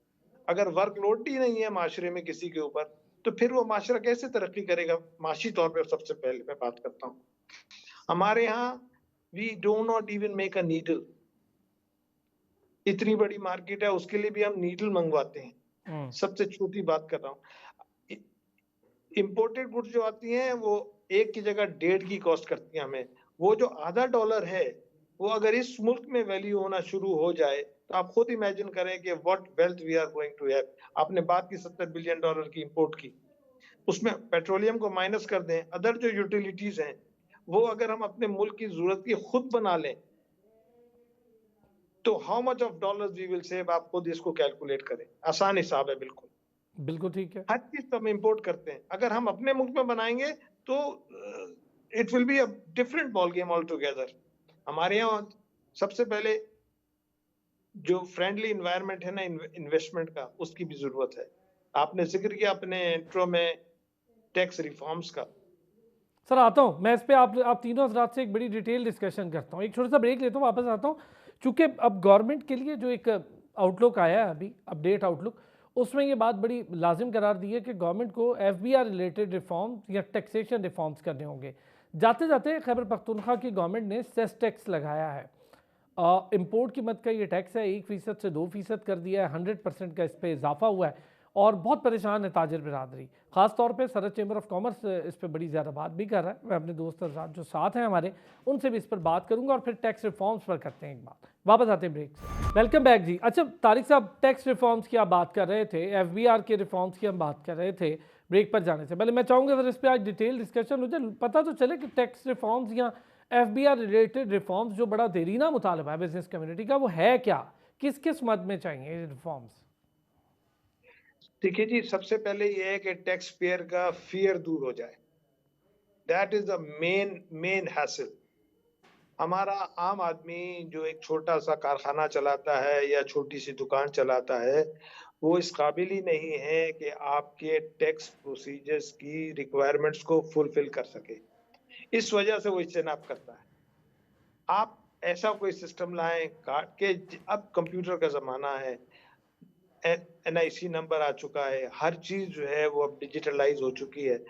अगर वर्क लोड ही नहीं है माशरे में किसी के ऊपर, तो फिर वो माशरा कैसे तरक्की करेगा? माशी तौर पर सबसे पहले मैं बात करता हूँ, हमारे यहाँ we do not even make a needle. इतनी बड़ी मार्केट है, उसके लिए भी हम नीडल मंगवाते हैं। सबसे छोटी बात कर रहा हूँ। इंपोर्टेड गुड्स जो आती हैं वो एक की जगह 1.5 की कॉस्ट करती हैं हमें। वो जो आधा डॉलर है, वो अगर इस मुल्क में वैल्यू होना शुरू हो जाए तो आप खुद इमेजिन करें कि what wealth we are going to have. आपने बात की $70 बिलियन की इंपोर्ट की, उसमें पेट्रोलियम को माइनस कर दें, अदर जो यूटिलिटीज हैं वो अगर हम अपने मुल्क की जरूरत की खुद बना लें, तो how much of dollars we will save, आप खुद इसको कैलकुलेट करें। आसान हिसाब है, बिल्कुल बिल्कुल ठीक है। हर चीज तो हम इंपोर्ट करते हैं, अगर हम अपने मुल्क में बनाएंगे तो it will be a different ball game all together. हमारे यहाँ सबसे पहले जो फ्रेंडली इन्वायरमेंट है ना इन्वेस्टमेंट का, उसकी भी जरूरत है। आपने जिक्र किया अपने इंट्रो में टैक्स रिफॉर्म्स का। सर आता हूँ मैं इस पे, आप तीनों हजरात से एक बड़ी डिटेल डिस्कशन करता हूँ। एक छोटा सा ब्रेक लेता हूँ, वापस आता हूँ। चूँकि अब गवर्नमेंट के लिए जो एक आउटलुक आया है अभी, अपडेट आउटलुक, उसमें ये बात बड़ी लाजिम करार दी है कि गवर्नमेंट को FBR रिलेटेड रिफॉर्म्स या टैक्सेशन रिफॉर्म्स करने होंगे। जाते जाते खैबर पख्तूनख्वा की गवर्नमेंट ने सेस टैक्स लगाया है। इंपोर्ट की मद का ये टैक्स है 1% से 2% कर दिया है, 100% का इस पर इजाफा हुआ है और बहुत परेशान है ताजर बिरादरी। ख़ास तौर पे सरहद चैम्बर ऑफ कॉमर्स इस पर बड़ी ज़्यादा बात भी कर रहा है। मैं अपने दोस्त हज़रात जो साथ हैं हमारे, उनसे भी इस पर बात करूंगा और फिर टैक्स रिफॉर्म्स पर करते हैं एक बात। वापस आते हैं ब्रेक से। वेलकम बैक जी। अच्छा तारिक साहब, टैक्स रिफॉर्म्स की आप बात कर रहे थे, FBR के रिफॉर्म्स की हम बात कर रहे थे। ब्रेक पर जाने से पहले मैं चाहूँगा सर इस पर आज डिटेल डिस्कशन हो जाए, पता तो चले कि टैक्स रिफॉर्म्स या FBR रिलेटेड रिफॉर्म्स जो बड़ा देरीना मुतालबा है बिजनेस कम्युनिटी का, वो है क्या, किस किस मद में चाहिए ये रिफॉर्म्स? देखिए जी, सबसे पहले ये है कि टैक्स पेयर का फियर दूर हो जाए। That is the main hassle. हमारा आम आदमी जो एक छोटा सा कारखाना चलाता है या छोटी सी दुकान चलाता है, वो इस काबिल ही नहीं है कि आपके टैक्स प्रोसीजर्स की रिक्वायरमेंट्स को फुलफिल कर सके। इस वजह से वो इज्तनाब करता है। आप ऐसा कोई सिस्टम लाएं के अब कंप्यूटर का जमाना है, NIC नंबर आ चुका है, हर चीज जो है वो अब डिजिटलाइज हो चुकी है।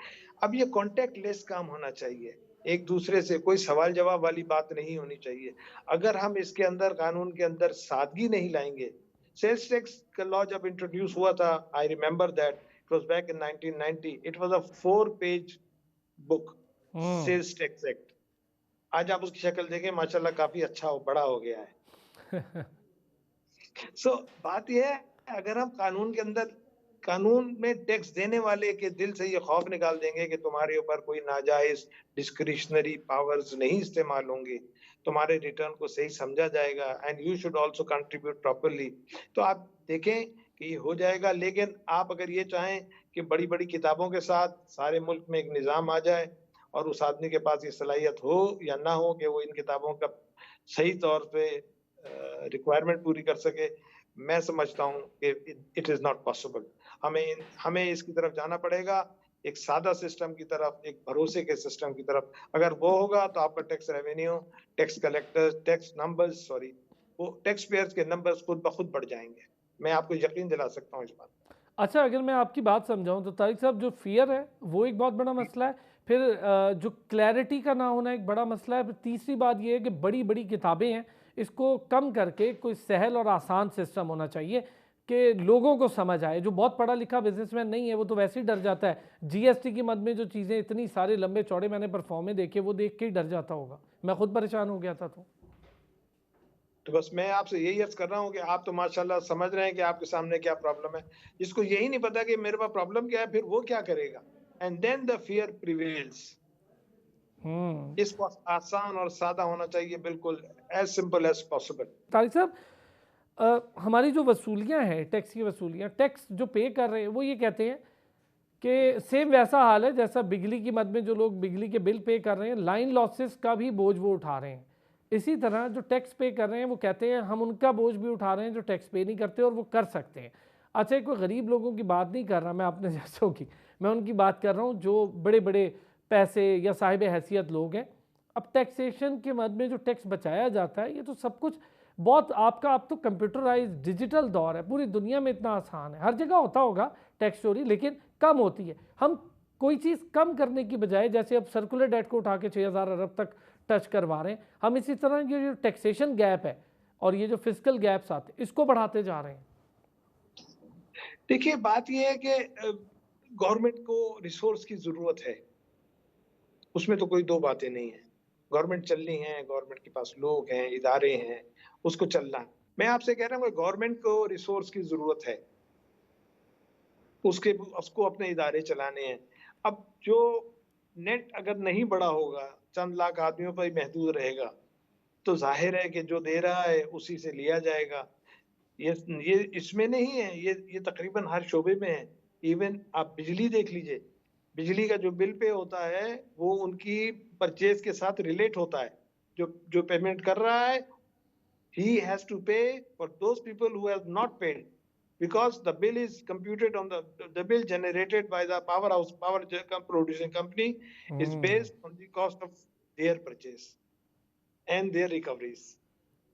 अब ये कॉन्टेक्ट लेस काम होना चाहिए, एक दूसरे से कोई सवाल जवाब वाली बात नहीं होनी चाहिए। अगर हम इसके अंदर कानून के अंदर सादगी नहीं लाएंगे, सेल्स टैक्स का लॉ जब इंट्रोड्यूस हुआ था, I remember that it was back in 1990, it was a four page book, sales tax act. आज आप उसकी शक्ल देखें, माशाल्लाह काफी अच्छा बड़ा हो गया है। बात यह है, अगर हम कानून में टैक्स देने वाले के दिल से ये खौफ निकाल देंगे कि तुम्हारे ऊपर कोई नाजायज डिस्क्रिशनरी पावर्स नहीं इस्तेमाल होंगे, तुम्हारे रिटर्न को सही समझा जाएगा and you should also contribute properly, तो आप देखें कि ये हो जाएगा। लेकिन आप अगर ये चाहें कि बड़ी बड़ी किताबों के साथ सारे मुल्क में एक निज़ाम आ जाए और उस आदमी के पास ये सलाहियत हो या ना हो कि वो इन किताबों का सही तौर पे रिक्वायरमेंट पूरी कर सके, मैं समझता हूँ कि इट इज नॉट पॉसिबल। हमें इसकी तरफ जाना पड़ेगा, एक सादा सिस्टम की तरफ, एक भरोसे के सिस्टम की तरफ। अगर वो होगा तो आपका tax revenue, tax collectors, tax numbers, sorry, वो टैक्स पेयर्स के नंबर्स खुद ब खुद बढ़ जाएंगे। मैं आपको यकीन दिला सकता हूँ इस बात। अच्छा, अगर मैं आपकी बात समझाऊं तो तारिक साहब, जो फियर है वो एक बहुत बड़ा मसला है, फिर जो क्लैरिटी का ना होना एक बड़ा मसला है, फिर तीसरी बात ये है कि बड़ी बड़ी किताबें हैं, इसको कम करके कोई सहल और आसान सिस्टम होना चाहिए कि लोगों को समझ आए। जो बहुत पढ़ा लिखा बिजनेसमैन नहीं है वो तो वैसे ही डर जाता है। GST की मद में जो चीज़ें इतनी सारे लंबे चौड़े मैंने परफॉर्मे देखे, वो देख के ही डर जाता होगा। मैं खुद परेशान हो गया था। तो बस मैं आपसे यही अर्ज कर रहा हूँ कि आप तो माशाल्लाह समझ रहे हैं कि आपके सामने क्या प्रॉब्लम है। जिसको यही नहीं पता कि मेरे पास प्रॉब्लम क्या है, फिर वो क्या करेगा, and then the fear prevails. इसको आसान और सादा होना चाहिए, बिल्कुल as simple as possible. Tariq sahab, हमारी जो वसूलियाँ हैं, टैक्स की वसूलियाँ, टैक्स जो पे कर रहे हैं वो ये कहते हैं कि सेम वैसा हाल है जैसा बिजली की मद में जो लोग बिजली के बिल पे कर रहे हैं, लाइन लॉसेस का भी बोझ वो उठा रहे हैं। इसी तरह जो टैक्स पे कर रहे हैं वो कहते हैं हम उनका बोझ भी उठा रहे हैं जो टैक्स पे नहीं करते और वो कर सकते हैं। अच्छा, कोई गरीब लोगों की बात नहीं कर रहा मैं अपने जैसों की, मैं उनकी बात कर रहा हूँ जो बड़े बड़े पैसे या साहिब हैसियत लोग हैं। अब टैक्सेशन के मद में जो टैक्स बचाया जाता है, ये तो सब कुछ बहुत आपका, अब तो कंप्यूटराइज डिजिटल दौर है, पूरी दुनिया में इतना आसान है। हर जगह होता होगा टैक्स चोरी, लेकिन कम होती है। हम कोई चीज़ कम करने की बजाय, जैसे अब सर्कुलर डेट को उठा के 6000 अरब तक टच करवा रहे हैं, हम इसी तरह ये जो टैक्सेशन गैप है और ये जो फिजिकल गैप्स आते हैं, इसको बढ़ाते जा रहे हैं। देखिए, बात ये है कि गवर्नमेंट को रिसोर्स की जरूरत है, उसमें तो कोई दो बातें नहीं है। गवर्नमेंट चलनी है, गवर्नमेंट के पास लोग हैं, इदारे हैं, उसको चलना है। मैं आपसे कह रहा हूँ गवर्नमेंट को रिसोर्स की जरूरत है, उसको अपने इदारे चलाने हैं। अब जो नेट अगर नहीं बड़ा होगा, चंद लाख आदमियों पर ही महदूद रहेगा, तो जाहिर है कि जो दे रहा है उसी से लिया जाएगा। ये इसमें नहीं है, ये तकरीबन हर शोबे में है। इवन आप बिजली देख लीजिए, बिजली का जो बिल पे होता है वो उनकी परचेज के साथ रिलेट होता है। जो पेमेंट कर रहा है, he has to pay for those people who have not paid, because the bill is computed on the bill generated by the power producing company is based on the cost of their purchase and their recoveries.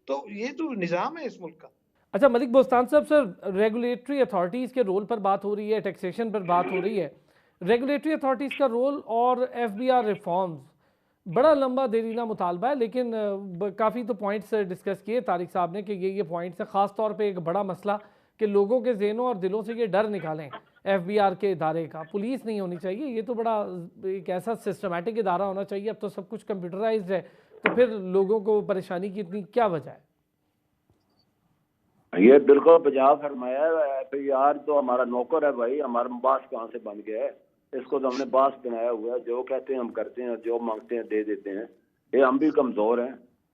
तो ये तो निजाम है इस मुल्क का। अच्छा, मलिक बोस्तान साहब, sir regulatory authorities के रोल पर बात हो रही है, टैक्सेशन पर बात हो रही है। रेगुलेटरी अथॉरिटीज़ का रोल और FBR रिफॉर्म्स, बड़ा लंबा देरीना मुतालबा है, लेकिन काफ़ी तो पॉइंट्स डिस्कस किए तारिक साहब ने कि ये पॉइंट्स है। ख़ास तौर पे एक बड़ा मसला कि लोगों के जहनों और दिलों से ये डर निकालें FBR के इदारे का। पुलिस नहीं होनी चाहिए, ये तो बड़ा एक ऐसा सिस्टमेटिक इदारा होना चाहिए। अब तो सब कुछ कंप्यूटराइज्ड है, तो फिर लोगों को परेशानी की इतनी क्या वजह है? ये बिल्कुल बजाव फरमाया है। FBR तो हमारा नौकर है भाई, हमारा बास कहाँ से बन गया है? इसको तो हमने बास बनाया हुआ है, जो कहते हैं हम करते हैं, जो मांगते हैं दे देते हैं। ये हम भी कमजोर हैं।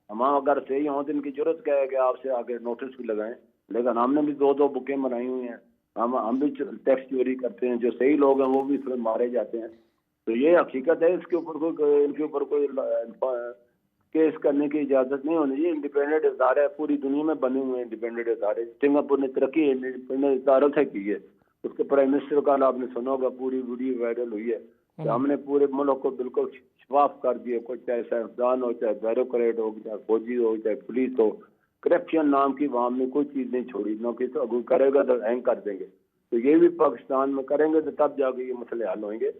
हम अगर सही हों तो इनकी जरूरत क्या है कि आपसे आगे नोटिस भी लगाएं, लेकिन हमने भी 2-2 बुकें बनाई हुई हैं। हम भी टैक्स चोरी करते हैं, जो सही लोग हैं वो भी फिर मारे जाते हैं। तो ये हकीकत है, इसके ऊपर इनके ऊपर कोई केस करने की इजाजत नहीं होनी चाहिए। इंडिपेंडेंट इदारे पूरी दुनिया में बने हुए हैं, इंडिपेंडेंट इदारे। सिंगापुर ने तरक्की इंडिपेंडेंट इदारों से की है। उसके प्राइम मिनिस्टर का आपने सुना होगा, पूरी वीडियो वायरल हुई है कि हमने पूरे मुल्क को बिल्कुल साफ कर दिए, कोई चाहे साइंसदान हो, चाहे ब्यूरोक्रेट हो, चाहे फौजी हो, चाहे पुलिस हो, करप्शन नाम की आवाम ने कोई चीज नहीं छोड़ी। नौकरी तो अगर करेगा तो हैंग कर देंगे। तो ये भी पाकिस्तान में करेंगे तो तब जाके ये मसले हल होंगे।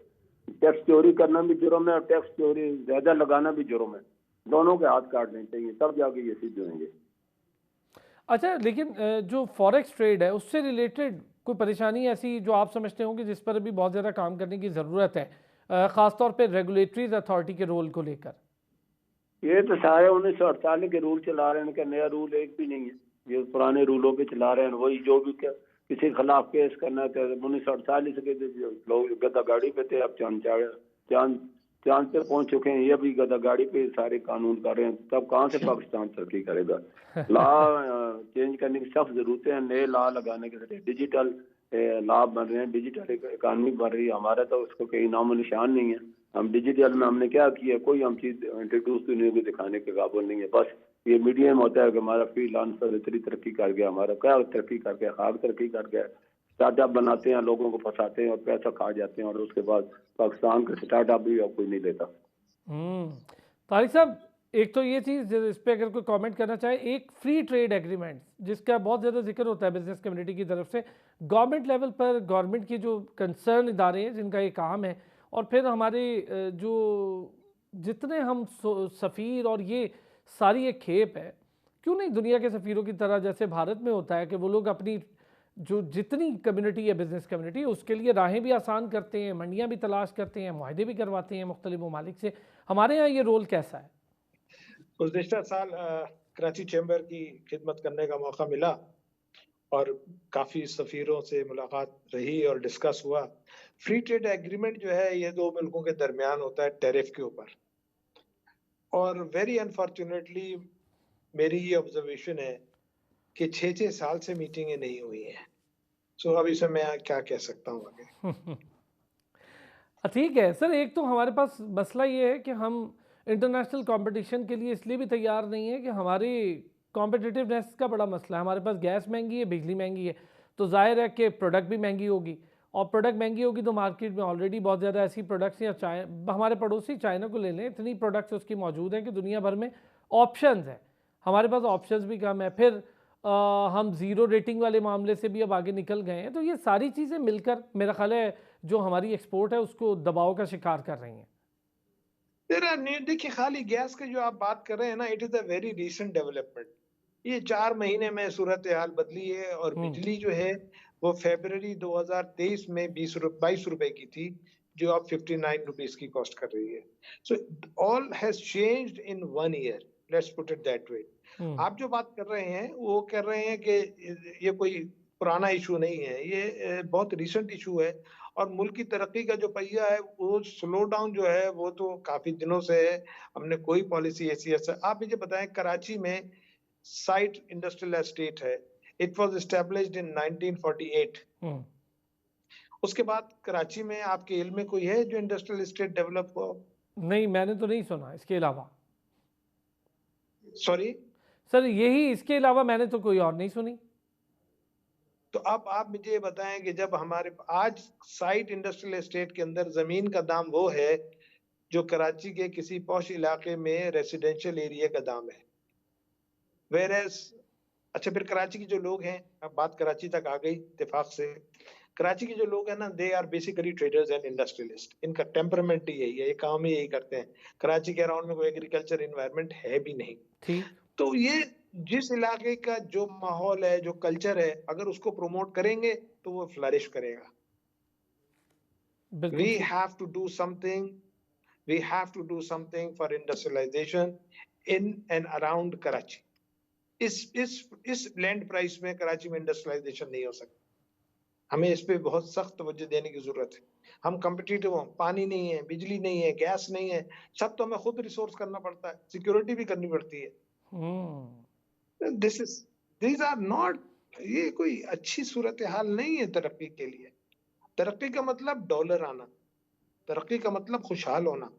टैक्स चोरी करना भी जुर्म है और टैक्स चोरी ज्यादा लगाना भी जुर्म है। दोनों के हाथ काटने चाहिए, तब जाके ये सिद्ध होंगे। अच्छा, लेकिन जो फॉरेक्स ट्रेड है उससे रिलेटेड कोई परेशानी ऐसी जो आप समझते होंगे जिस पर अभी बहुत ज़्यादा काम करने की ज़रूरत है, ख़ासतौर पे रेगुलेटरीज अथॉरिटी के रोल को लेकर? ये तो सारे 1948 के रूल चला रहे हैं, इनका नया रूल एक भी नहीं है। ये पुराने रूलों पे चला रहे हैं। वही जो भी किसी के खिलाफ केस करना है, 1948 के लोग गदा गाड़ी पे थे, अब चांद चांद पे पहुंच चुके हैं। ये भी गदा गाड़ी पे सारे कानून कर रहे हैं। तब कहाँ से पाकिस्तान तरक्की करेगा? लॉ चेंज करने की सख्त जरूरत है। नए लॉ लगाने के लिए डिजिटल लॉ बन रहे हैं, डिजिटल इकानमी बन रही है। हमारा तो उसको कहीं नामो निशान नहीं है। हम डिजिटल में हमने क्या किया? कोई हम चीज इंट्रोड्यूस दुनिया को दिखाने के काबिल नहीं है। बस ये मीडिया में होता है कि हमारा फ्रीलांसर इतनी तरक्की कर गया, हमारा क्या तरक्की कर गया, खाक तरक्की कर गया। स्टार्टअप बनाते हैं, लोगों को फंसाते हैं और पैसा खा जाते हैं, और उसके बाद पाकिस्तान का स्टार्टअप भी अब कोई नहीं लेता। तारिक साहब, एक तो ये चीज़ इस पर अगर कोई कमेंट करना चाहे, एक फ्री ट्रेड एग्रीमेंट जिसका बहुत ज़्यादा जिक्र होता है बिजनेस कम्युनिटी की तरफ से, गवर्नमेंट लेवल पर गवर्नमेंट की जो कंसर्न इदारे हैं जिनका ये काम है, और फिर हमारे जो जितने हम सफ़ीर और ये सारी एक खेप है, क्यों नहीं दुनिया के सफ़ीरों की तरह जैसे भारत में होता है कि वो लोग अपनी जो जितनी कम्युनिटी है, बिजनेस कम्युनिटी, उसके लिए राहें भी आसान करते हैं, मंडियाँ भी तलाश करते हैं, मुआहदे भी करवाते हैं मुख्तलिफ ममालिक से। हमारे यहाँ ये रोल कैसा है? गुज़िश्ता साल कराची चैम्बर की खिदमत करने का मौका मिला और काफ़ी सफ़ीरों से मुलाकात रही और डिस्कस हुआ। फ्री ट्रेड एग्रीमेंट जो है ये दो मुल्कों के दरमियान होता है टैरिफ के ऊपर, और वेरी अनफॉर्चुनेटली मेरी ये ऑब्जर्वेशन है कि 6-6 साल से मीटिंगें नहीं हुई हैं। सो अब इसमें मैं क्या कह सकता हूँ आगे? ठीक है सर, एक तो हमारे पास मसला ये है कि हम इंटरनेशनल कंपटीशन के लिए इसलिए भी तैयार नहीं है कि हमारी कॉम्पिटिटिवनेस का बड़ा मसला है। हमारे पास गैस महंगी है, बिजली महंगी है, तो जाहिर है कि प्रोडक्ट भी महंगी होगी, और प्रोडक्ट महंगी होगी तो मार्केट में ऑलरेडी बहुत ज़्यादा ऐसी प्रोडक्ट्स या हमारे पड़ोसी चाइना को ले लें, इतनी प्रोडक्ट्स उसकी मौजूद हैं कि दुनिया भर में ऑप्शंस हैं, हमारे पास ऑप्शंस भी कम है। फिर हम ज़ीरो रेटिंग वाले मामले से भी अब आगे निकल गए हैं। तो ये सारी चीज़ें मिलकर मेरा ख्याल है जो हमारी एक्सपोर्ट है उसको दबाव का शिकार कर रही हैं। देखिए, खाली गैस की जो आप बात कर रहे हैं ना, it is a very recent development. ये 4 महीने में सूरत हाल बदली है, और बिजली जो है वो फरवरी 2023 में 22 रुपए की थी, जो अब 59 रुपीस की कॉस्ट कर रही है। So all has changed in 1 year, let's put it that way. आप जो बात कर रहे हैं वो कह रहे हैं कि ये कोई पुराना इशू नहीं है, ये बहुत रिसेंट इशू है। और मुल्क की तरक्की का जो पहिया है वो स्लो डाउन जो है वो तो काफी दिनों से है। हमने कोई पॉलिसी ऐसी आप मुझे बताएं, कराची में साइट इंडस्ट्रियल एस्टेट है, इट वाज एस्टैब्लिश्ड इन 1948। उसके बाद कराची में आपके इल्म में कोई है जो इंडस्ट्रियल एस्टेट डेवलप हुआ? नहीं, मैंने तो नहीं सुना इसके अलावा। सॉरी सर, यही इसके अलावा मैंने तो कोई और नहीं सुनी। तो अब आप मुझे ये बताएं कि जब हमारे आज साइट इंडस्ट्रियल एस्टेट के अंदर जमीन का दाम वो है जो कराची के किसी पॉश इलाके में रेसिडेंशियल एरिया का दाम है, वेरएस अच्छा, फिर कराची के जो लोग हैं, अब बात कराची तक आ गई इत्तेफाक से, कराची के जो लोग हैं ना, they are basically traders and industrialist. इनका टेम्परामेंट ही यही है, ये काम ही यही करते हैं। कराची के अराउंड में कोई एग्रीकल्चर इन्वायरमेंट है भी नहीं। ठीक, तो ये जिस इलाके का जो माहौल है, जो कल्चर है, अगर उसको प्रमोट करेंगे तो वो फ्लरिश करेगा। We have to do something. We have to do something for industrialization in and around Karachi. इस लैंड प्राइस में कराची में इंडस्ट्रियलाइजेशन नहीं हो सकता। हमें इस पे बहुत सख्त तवज्जो देने की जरूरत है। हम कम्पिटिटिव हों, पानी नहीं है, बिजली नहीं है, गैस नहीं है, सब तो हमें खुद रिसोर्स करना पड़ता है, सिक्योरिटी भी करनी पड़ती है। दीज आर नॉट, ये कोई अच्छी सूरत हाल नहीं है तरक्की के लिए। तरक्की का मतलब डॉलर आना, तरक्की का मतलब खुशहाल होना।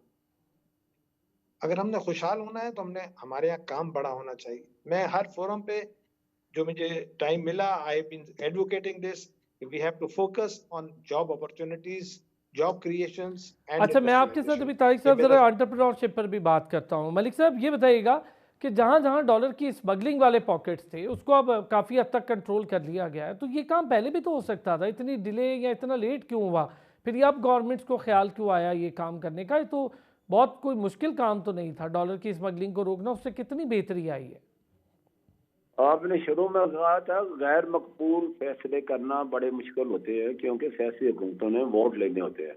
अगर हमने खुशहाल होना है तो हमारे यहाँ काम बड़ा होना चाहिए। मैं हर फोरम पे जो मुझे टाइम मिला, I have been advocating this, we have to focus on job opportunities job creations and अच्छा, मैं आपके साथ अभी तारिक साहब ज़रा एंटरप्रेन्योरशिप पर भी बात करता हूँ। मलिक साहब, ये बताइएगा कि जहाँ जहाँ डॉलर की स्मगलिंग वाले पॉकेट्स थे उसको अब काफ़ी हद तक कंट्रोल कर लिया गया है, तो ये काम पहले भी तो हो सकता था, इतनी डिले या इतना लेट क्यों हुआ? फिर ये अब गवर्नमेंट्स को ख्याल क्यों आया ये काम करने का? ये तो बहुत कोई मुश्किल काम तो नहीं था, डॉलर की स्मगलिंग को रोकना, उससे कितनी बेहतरी आई है? आपने शुरू में कहा था गैर मकबूल फैसले करना बड़े मुश्किल होते हैं, क्योंकि सियासी हुकूमतों ने वोट लेने होते हैं।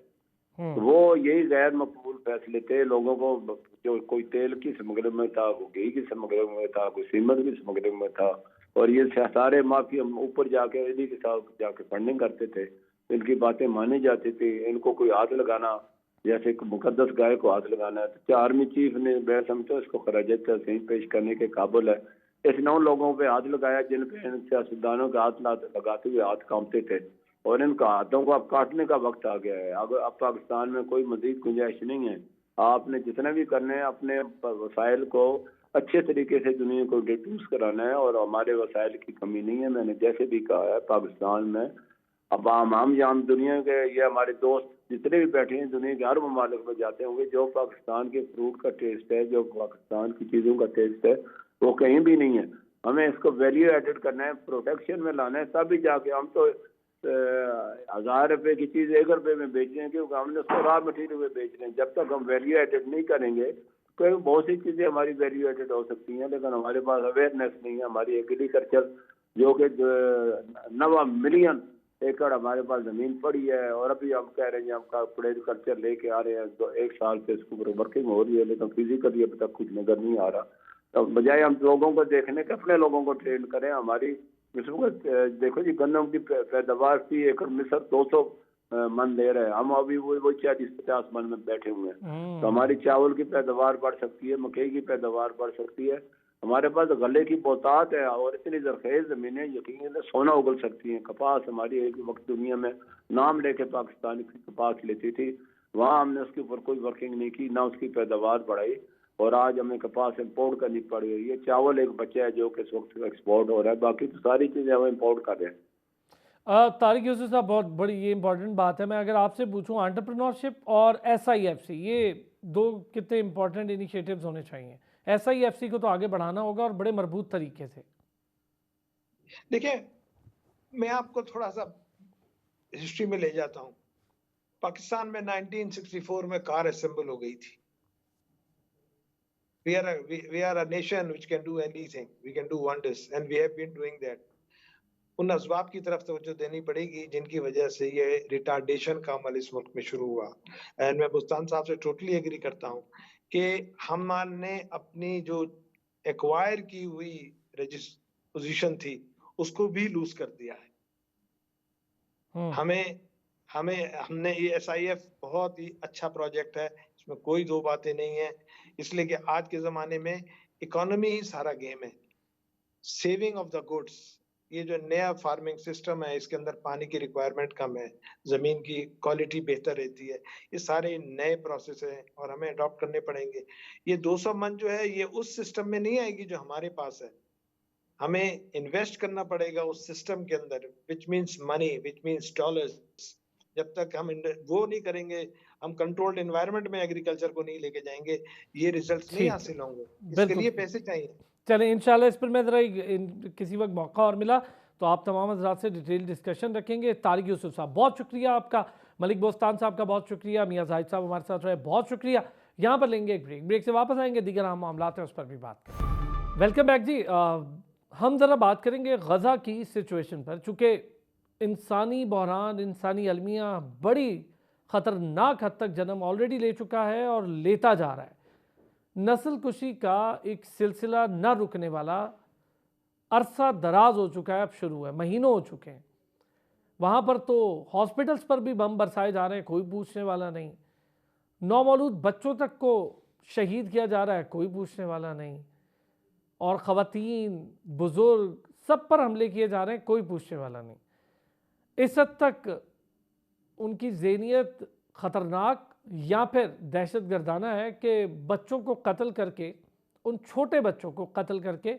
तो वो यही गैर मकबूल फैसले थे। लोगों को जो कोई तेल की स्मगलिंग में था, कोई घी की स्मगलिंग में था, कोई सीमेंट की स्मगलिंग में था, और ये सारे माफिया ऊपर जाके इन्हीं के साथ जाके फंडिंग करते थे। इनकी बातें मानी जाती थी। इनको कोई हाथ लगाना, जैसे कि मुकद्दस गाय को हाथ लगाना है, तो आर्मी चीफ ने मैं समझता हूँ इसको खराजत तहसीन पेश करने के काबिल है। इस 9 लोगों पे हाथ लगाया जिन पे इन सियासतदानों के हाथ लगाते हुए हाथ कांपते थे, और इनका हाथों को अब काटने का वक्त आ गया है। अब पाकिस्तान में कोई मजीद गुंजाइश नहीं है। आपने जितना भी करने हैं अपने वसाइल को अच्छे तरीके से दुनिया को इंट्रोड्यूस कराना है, और हमारे वसाइल की कमी नहीं है। मैंने जैसे भी कहा है, पाकिस्तान में अब आम जाम दुनिया के, ये हमारे दोस्त जितने भी बैठे हैं दुनिया के हर ममालिक में जाते होंगे, जो पाकिस्तान के फ्रूट का टेस्ट है, जो पाकिस्तान की चीज़ों का टेस्ट है, वो कहीं भी नहीं है। हमें इसको वैल्यू एडेड करना है, प्रोटेक्शन में लाना है, तभी जाके हम तो 1000 रुपए की चीज़ 1 रुपए में बेच रहे हैं, क्योंकि हमने उसको रॉ मटीरियल में बेच रहे हैं। जब तक हम वैल्यू एडेड नहीं करेंगे, कोई बहुत सी चीज़ें हमारी वैल्यू एडेड हो सकती हैं, लेकिन हमारे पास अवेयरनेस नहीं है। हमारी एग्रीकल्चर जो कि 9 मिलियन एकड़ हमारे पास जमीन पड़ी है, और अभी हम कह रहे हैं हम एग्रीकल्चर लेके आ रहे हैं, तो 1 साल से इसके ऊपर वर्किंग हो रही है, लेकिन फिजिकली अभी तक कुछ नजर नहीं आ रहा। तो बजाय हम लोगों को देखने के अपने लोगों को ट्रेन करें। हमारी देखो जी, गन्नम की पैदावार थी एकड़ मिस्र 200 मन ले रहे हैं, हम अभी वो 40-50 मन में बैठे हुए हैं। तो हमारी चावल की पैदावार बढ़ सकती है, मकई की पैदावार बढ़ सकती है। हमारे पास गले की बहुतात है, और इतनी जरखेज जमीनें यकीन सोना उगल सकती हैं। कपास हमारी एक वक्त दुनिया में नाम लेके पाकिस्तान की कपास लेती थी, वहाँ हमने उसके ऊपर कोई वर्किंग नहीं की, ना उसकी पैदावार बढ़ाई, और आज हमें कपास इंपोर्ट करनी पड़ रही है। चावल एक बच्चा है जो कि इस वक्त एक्सपोर्ट हो रहा है, बाकी तो सारी चीज़ें हम इंपोर्ट कर रहे हैं। तारिक यूसुफ साहब, बहुत बड़ी ये इंपॉर्टेंट बात है। मैं अगर आपसे पूछूं, एंटरप्रेन्योरशिप और SIFC, ये दो कितने इंपॉर्टेंट इनिशिएटिव्स होने चाहिए? SIFC को तो आगे बढ़ाना होगा और बड़े मजबूत तरीके से। देखिए, मैं आपको थोड़ा सा हिस्ट्री में ले जाता हूँ। पाकिस्तान में 1964 में कार असेंबल हो गई थी। We are a nation which can do anything. We can do wonders, and we have been doing that. उन असबाब की तरफ तवज्जो देनी पड़ेगी जिनकी वजह से ये रिटार्डेशन का अमल इस मुल्क में शुरू हुआ। एंड मैं बुस्तान साहब से टोटली एग्री करता हूँ कि हमने अपनी जो एक्वायर की हुई पोजीशन थी उसको भी लूज कर दिया है। हमने ये SIF बहुत ही अच्छा प्रोजेक्ट है, इसमें कोई दो बातें नहीं है, इसलिए कि आज के जमाने में इकोनॉमी ही सारा गेम है। सेविंग ऑफ द गुड्स, ये जो नया फार्मिंग सिस्टम है, इसके अंदर पानी की रिक्वायरमेंट कम है, जमीन की क्वालिटी बेहतर रहती है, ये सारे नए प्रोसेस हैं और हमें अडॉप्ट करने पड़ेंगे। ये 200 मन जो है ये उस सिस्टम में नहीं आएगी जो हमारे पास है। हमें इन्वेस्ट करना पड़ेगा उस सिस्टम के अंदर, which means money, which means dollars. जब तक हम वो नहीं करेंगे, हम कंट्रोल्ड एनवायरनमेंट में एग्रीकल्चर को नहीं लेके जाएंगे, ये रिजल्ट्स नहीं हासिल होंगे। इसके लिए पैसे चाहिए। चलें, इंशाल्लाह इस पर मैं ज़रा किसी वक्त मौका और मिला तो आप तमाम हज़रात से डिटेल डिस्कशन रखेंगे। तारिक यूसुफ साहब, बहुत शुक्रिया आपका। मलिक बोस्तान साहब का बहुत शुक्रिया। मियाँ जाहिद साहब हमारे साथ रहे, बहुत शुक्रिया। यहाँ पर लेंगे एक ब्रेक से वापस आएंगे, दीगर अहम मामलात हैं उस पर भी बात करेंगे। वेलकम बैक जी। हम ज़रा बात करेंगे गज़ा की सिचुएशन पर। चूँकि इंसानी बहरान, इंसानी अलमिया बड़ी ख़तरनाक हद तक जन्म ऑलरेडी ले चुका है और लेता जा रहा है। नस्ल कुशी का एक सिलसिला न रुकने वाला, अरसा दराज हो चुका है, अब शुरू है, महीनों हो चुके हैं। वहाँ पर तो हॉस्पिटल्स पर भी बम बरसाए जा रहे हैं, कोई पूछने वाला नहीं। नौमौलूद बच्चों तक को शहीद किया जा रहा है, कोई पूछने वाला नहीं। और ख़वातीन, बुज़ुर्ग, सब पर हमले किए जा रहे हैं, कोई पूछने वाला नहीं। इस हद तक उनकी ज़हनियत ख़तरनाक या फिर दहशत गर्दाना है कि बच्चों को कत्ल करके, उन छोटे बच्चों को कत्ल करके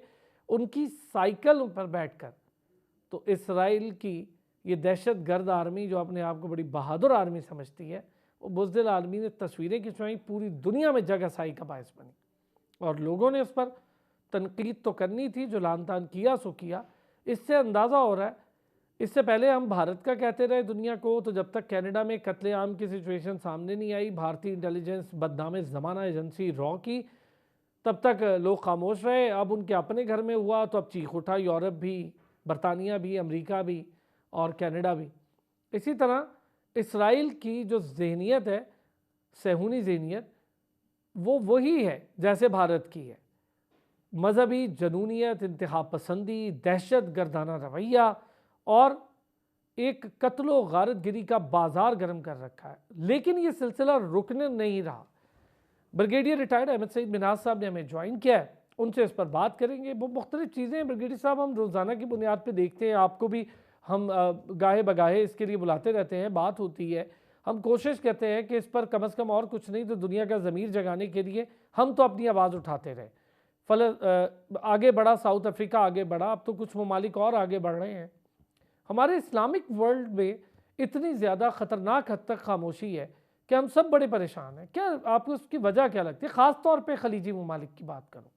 उनकी साइकिल पर बैठकर तो इसराइल की ये दहशत गर्द आर्मी जो अपने आप को बड़ी बहादुर आर्मी समझती है, वो बुज़दिल आदमी ने तस्वीरें खिंचवाई, पूरी दुनिया में जग हसाई का बायस बनी और लोगों ने उस पर तनकीद तो करनी थी, जो लान तान किया सो किया। इससे अंदाज़ा हो रहा है, इससे पहले हम भारत का कहते रहे दुनिया को, तो जब तक कनाडा में कत्लेआम की सिचुएशन सामने नहीं आई, भारतीय इंटेलिजेंस बदनामे ज़माना एजेंसी रॉ की, तब तक लोग खामोश रहे। अब उनके अपने घर में हुआ तो अब चीख उठा यूरोप भी, बरतानिया भी, अमेरिका भी और कनाडा भी। इसी तरह इसराइल की जो जहनीत है, सेहूनी जहनीत, वो वही है जैसे भारत की है। मजहबी जनूनियत, इंतहा पसंदी, दहशत गर्दाना रवैया और एक कत्लो गारतगिरी का बाजार गर्म कर रखा है। लेकिन ये सिलसिला रुकने नहीं रहा। ब्रिगेडियर रिटायर्ड अहमद सईद मिनाज साहब ने हमें ज्वाइन किया है, उनसे इस पर बात करेंगे। वो मुख्तलिफ चीज़ें हैं ब्रिगेडियर साहब, हम रोज़ाना की बुनियाद पर देखते हैं, आपको भी हम गाहे बगाहे इसके लिए बुलाते रहते हैं, बात होती है। हम कोशिश करते हैं कि इस पर कम से कम और कुछ नहीं तो दुनिया का ज़मीर जगाने के लिए हम तो अपनी आवाज़ उठाते रहे। आगे बढ़ा साउथ अफ्रीका, आगे बढ़ा, अब तो कुछ ममालिक और आगे बढ़ रहे हैं। हमारे इस्लामिक वर्ल्ड में इतनी ज़्यादा ख़तरनाक हद तक खामोशी है कि हम सब बड़े परेशान हैं। क्या आपको उसकी वजह क्या लगती है, ख़ास तौर पे खलीजी ममालिक की बात करूँ?